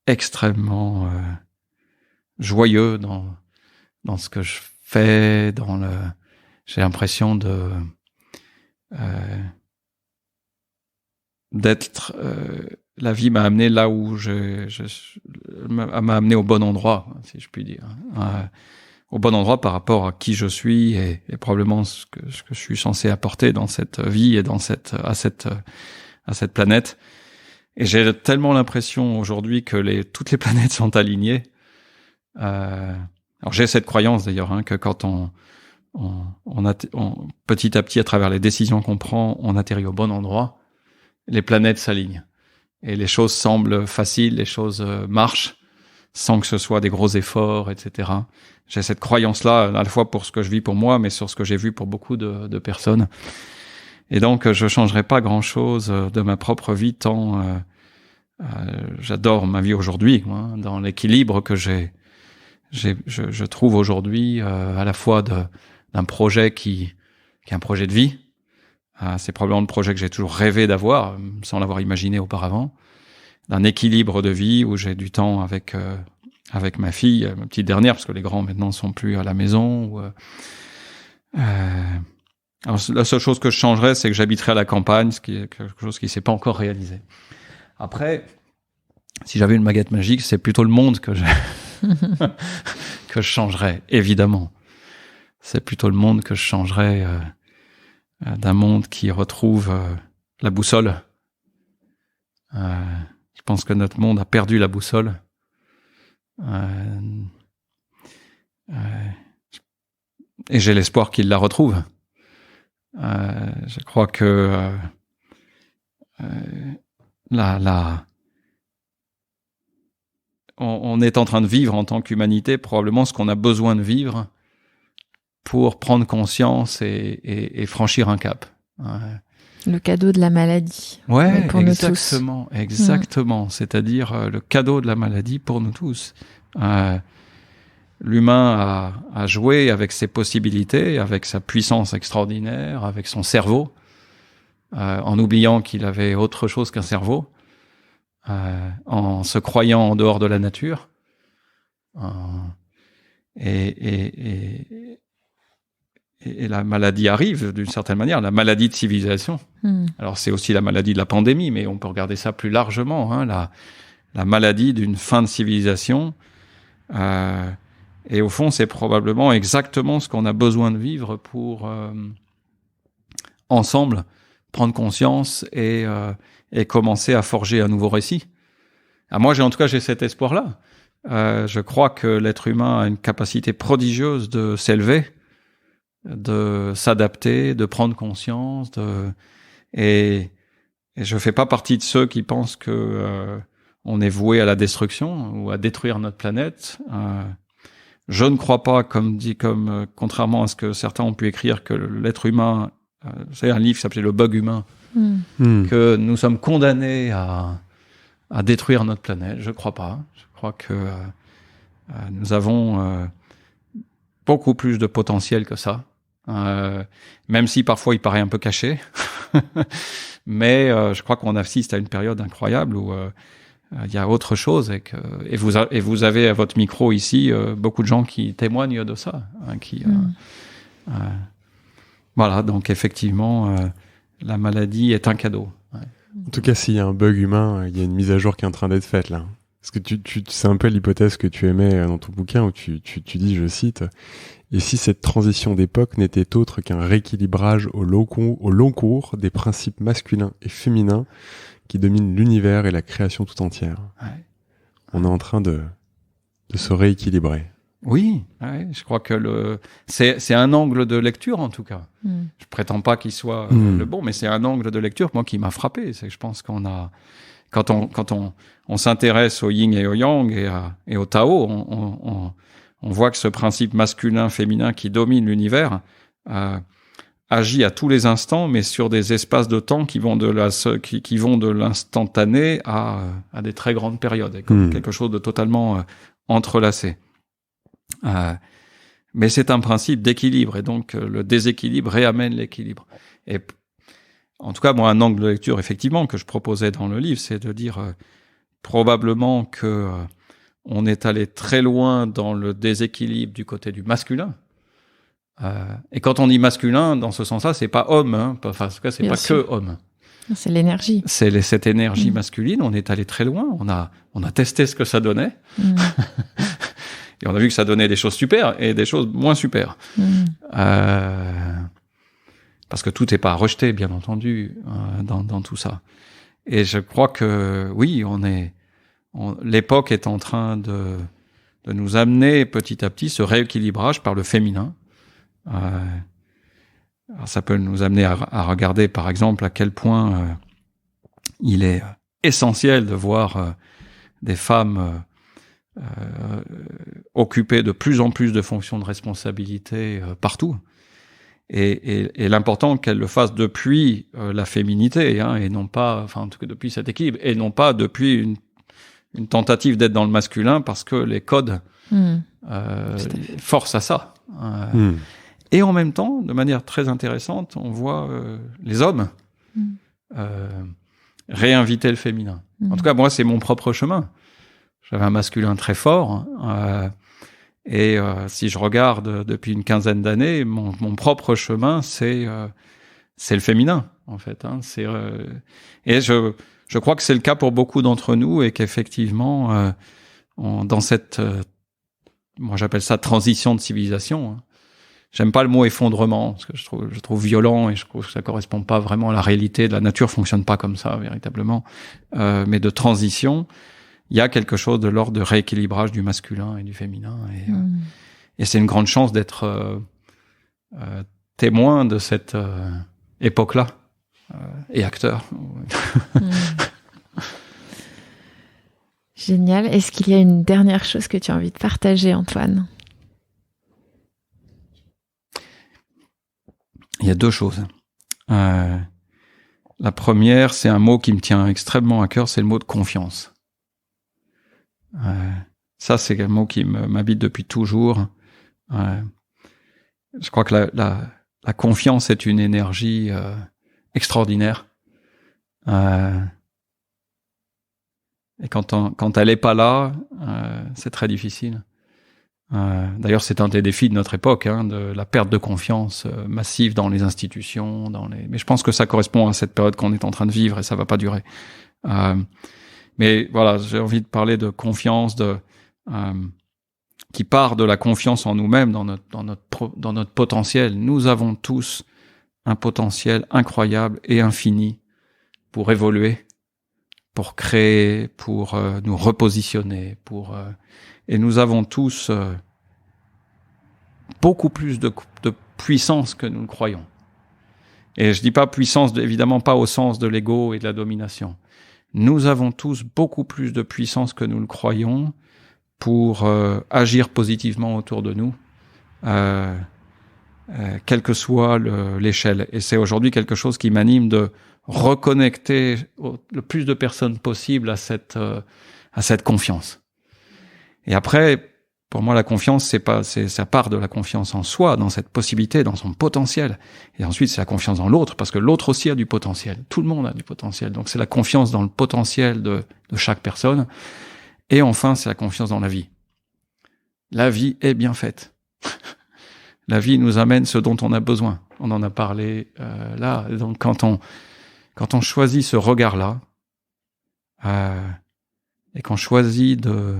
extrêmement joyeux dans ce que je fais, j'ai l'impression d'être la vie m'a amené là où m'a amené au bon endroit, si je puis dire. Au bon endroit par rapport à qui je suis et probablement ce que je suis censé apporter dans cette vie et à cette planète. Et j'ai tellement l'impression aujourd'hui que toutes les planètes sont alignées. Alors j'ai cette croyance d'ailleurs que quand on petit à petit, à travers les décisions qu'on prend, on atterrit au bon endroit, les planètes s'alignent. Et les choses semblent faciles, les choses marchent, sans que ce soit des gros efforts, etc. J'ai cette croyance-là, à la fois pour ce que je vis pour moi, mais sur ce que j'ai vu pour beaucoup de personnes. Et donc, je changerai pas grand-chose de ma propre vie, tant j'adore ma vie aujourd'hui, dans l'équilibre que je trouve aujourd'hui, à la fois d'un projet qui est un projet de vie. C'est probablement le projet que j'ai toujours rêvé d'avoir, sans l'avoir imaginé auparavant. D'un équilibre de vie où j'ai du temps avec ma fille, ma petite dernière, parce que les grands maintenant sont plus à la maison. Alors la seule chose que je changerais, c'est que j'habiterais à la campagne, ce qui est quelque chose qui s'est pas encore réalisé. Après, si j'avais une baguette magique, c'est plutôt le monde que je changerais, évidemment. C'est plutôt le monde que je changerais, d'un monde qui retrouve la boussole. Je pense que notre monde a perdu la boussole. Et j'ai l'espoir qu'il la retrouve. Je crois que on est en train de vivre en tant qu'humanité probablement ce qu'on a besoin de vivre pour prendre conscience et franchir un cap. Le cadeau de la maladie. Ouais, pour exactement, nous tous. exactement. C'est-à-dire le cadeau de la maladie pour nous tous. L'humain a joué avec ses possibilités, avec sa puissance extraordinaire, avec son cerveau, en oubliant qu'il avait autre chose qu'un cerveau, en se croyant en dehors de la nature. Et la maladie arrive d'une certaine manière, la maladie de civilisation. Alors c'est aussi la maladie de la pandémie, mais on peut regarder ça plus largement, la maladie d'une fin de civilisation. Et au fond, c'est probablement exactement ce qu'on a besoin de vivre pour ensemble prendre conscience et commencer à forger un nouveau récit. Moi, j'ai cet espoir-là. Je crois que l'être humain a une capacité prodigieuse de s'élever, de s'adapter, de prendre conscience, et je fais pas partie de ceux qui pensent que on est voué à la destruction ou à détruire notre planète. Je ne crois pas, contrairement à ce que certains ont pu écrire, que l'être humain, vous savez, un livre qui s'appelait Le Bug humain, que nous sommes condamnés à détruire notre planète. Je crois pas. Je crois que nous avons beaucoup plus de potentiel que ça. Même si parfois il paraît un peu caché, mais je crois qu'on assiste à une période incroyable où il y a autre chose et vous avez à votre micro ici beaucoup de gens qui témoignent de ça, voilà, donc effectivement la maladie est un cadeau. En tout cas, s'il y a un bug humain, il y a une mise à jour qui est en train d'être faite là. Parce que c'est un peu l'hypothèse que tu émets dans ton bouquin où tu dis, je cite, « Et si cette transition d'époque n'était autre qu'un rééquilibrage au long cours des principes masculins et féminins qui dominent l'univers et la création tout entière. » On est en train de se rééquilibrer. Oui, ouais, je crois que c'est un angle de lecture en tout cas. Je prétends pas qu'il soit le bon, mais c'est un angle de lecture moi qui m'a frappé. C'est que je pense qu'on a quand on s'intéresse au yin et au yang et au Tao, on voit que ce principe masculin-féminin qui domine l'univers agit à tous les instants, mais sur des espaces de temps qui vont de l'instantané à des très grandes périodes, comme quelque chose de totalement entrelacé. Mais c'est un principe d'équilibre, et donc le déséquilibre réamène l'équilibre. Et en tout cas, moi, un angle de lecture, effectivement, que je proposais dans le livre, c'est de dire probablement que on est allé très loin dans le déséquilibre du côté du masculin. Et quand on dit masculin, dans ce sens-là, c'est pas homme, hein, enfin, en tout cas, c'est pas que homme. C'est l'énergie. C'est cette énergie masculine. On est allé très loin. On a testé ce que ça donnait. Et on a vu que ça donnait des choses super et des choses moins super. Parce que tout n'est pas rejeté, bien entendu, dans tout ça. Et je crois que, oui, l'époque est en train de nous amener petit à petit ce rééquilibrage par le féminin. Alors ça peut nous amener à regarder, par exemple, à quel point il est essentiel de voir des femmes occuper de plus en plus de fonctions de responsabilité partout, et l'important qu'elle le fasse depuis la féminité, hein, et non pas, enfin en tout cas depuis cet équilibre, et non pas depuis une tentative d'être dans le masculin parce que les codes forcent à ça. Et en même temps, de manière très intéressante, on voit les hommes réinviter le féminin. En tout cas, moi, c'est mon propre chemin. J'avais un masculin très fort, et si je regarde depuis une quinzaine d'années, mon propre chemin, c'est le féminin, en fait. Hein. Et je crois que c'est le cas pour beaucoup d'entre nous, et qu'effectivement, dans cette, moi j'appelle ça transition de civilisation. Hein. J'aime pas le mot effondrement, parce que je trouve violent, et je trouve que ça correspond pas vraiment à la réalité. La nature fonctionne pas comme ça, véritablement. Mais de transition, il y a quelque chose de l'ordre de rééquilibrage du masculin et du féminin. Et c'est une grande chance d'être témoin de cette époque-là, et acteur. Génial. Est-ce qu'il y a une dernière chose que tu as envie de partager, Antoine ? Il y a deux choses. La première, c'est un mot qui me tient extrêmement à cœur, c'est le mot de confiance. Ça, c'est un mot qui m'habite depuis toujours. Je crois que la confiance est une énergie extraordinaire. Et quand elle est pas là, c'est très difficile. D'ailleurs, c'est un des défis de notre époque, hein, de la perte de confiance massive dans les institutions, mais je pense que ça correspond à cette période qu'on est en train de vivre, et ça va pas durer. Mais voilà, j'ai envie de parler de confiance, qui part de la confiance en nous-mêmes, dans notre potentiel. Nous avons tous un potentiel incroyable et infini pour évoluer, pour créer, pour nous repositionner, et nous avons tous beaucoup plus de puissance que nous le croyons. Et je dis pas puissance, évidemment pas au sens de l'ego et de la domination. Nous avons tous beaucoup plus de puissance que nous le croyons pour agir positivement autour de nous, quelle que soit l'échelle. Et c'est aujourd'hui quelque chose qui m'anime, de reconnecter le plus de personnes possible à cette confiance. Et après, pour moi, la confiance, ça part de la confiance en soi, dans cette possibilité, dans son potentiel. Et ensuite, c'est la confiance dans l'autre, parce que l'autre aussi a du potentiel. Tout le monde a du potentiel. Donc, c'est la confiance dans le potentiel de chaque personne. Et enfin, c'est la confiance dans la vie. La vie est bien faite. La vie nous amène ce dont on a besoin. On en a parlé là. Donc, quand on choisit ce regard-là, et qu'on choisit de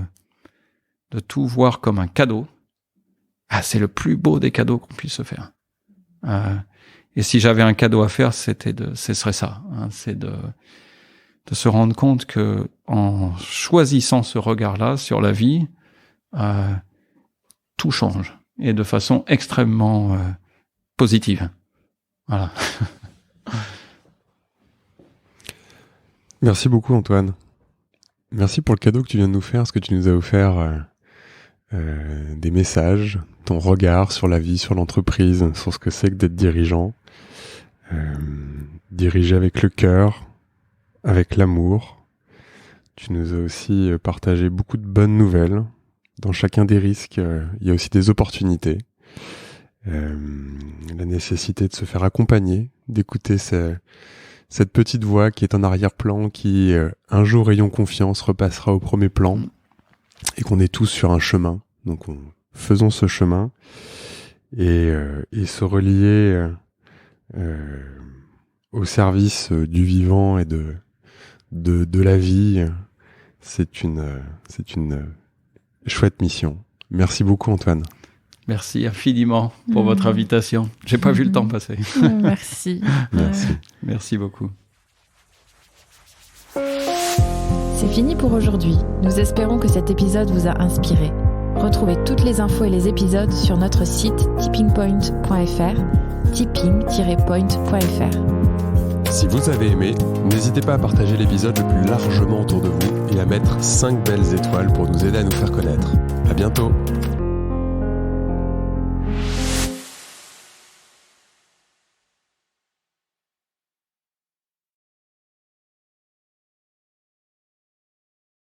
tout voir comme un cadeau, c'est le plus beau des cadeaux qu'on puisse se faire. Et si j'avais un cadeau à faire, ce serait ça. Hein, c'est de se rendre compte que en choisissant ce regard-là sur la vie, tout change et de façon extrêmement positive. Voilà. Merci beaucoup, Antoine. Merci pour le cadeau que tu viens de nous faire, parce que tu nous as offert des messages, ton regard sur la vie, sur l'entreprise, sur ce que c'est que d'être dirigeant. Diriger avec le cœur, avec l'amour. Tu nous as aussi partagé beaucoup de bonnes nouvelles. Dans chacun des risques, il y a aussi des opportunités. La nécessité de se faire accompagner, d'écouter cette petite voix qui est en arrière-plan, qui, un jour ayons confiance, repassera au premier plan, et qu'on est tous sur un chemin. Donc faisons ce chemin, et se relier au service du vivant et de la vie. C'est une chouette mission. Merci beaucoup, Antoine. Merci infiniment pour votre invitation. J'ai pas vu le temps passer. Merci. Merci. Merci beaucoup. C'est fini pour aujourd'hui. Nous espérons que cet épisode vous a inspiré. Retrouvez toutes les infos et les épisodes sur notre site tippingpoint.fr, tipping-point.fr. Si vous avez aimé, n'hésitez pas à partager l'épisode le plus largement autour de vous et à mettre 5 belles étoiles pour nous aider à nous faire connaître. À bientôt!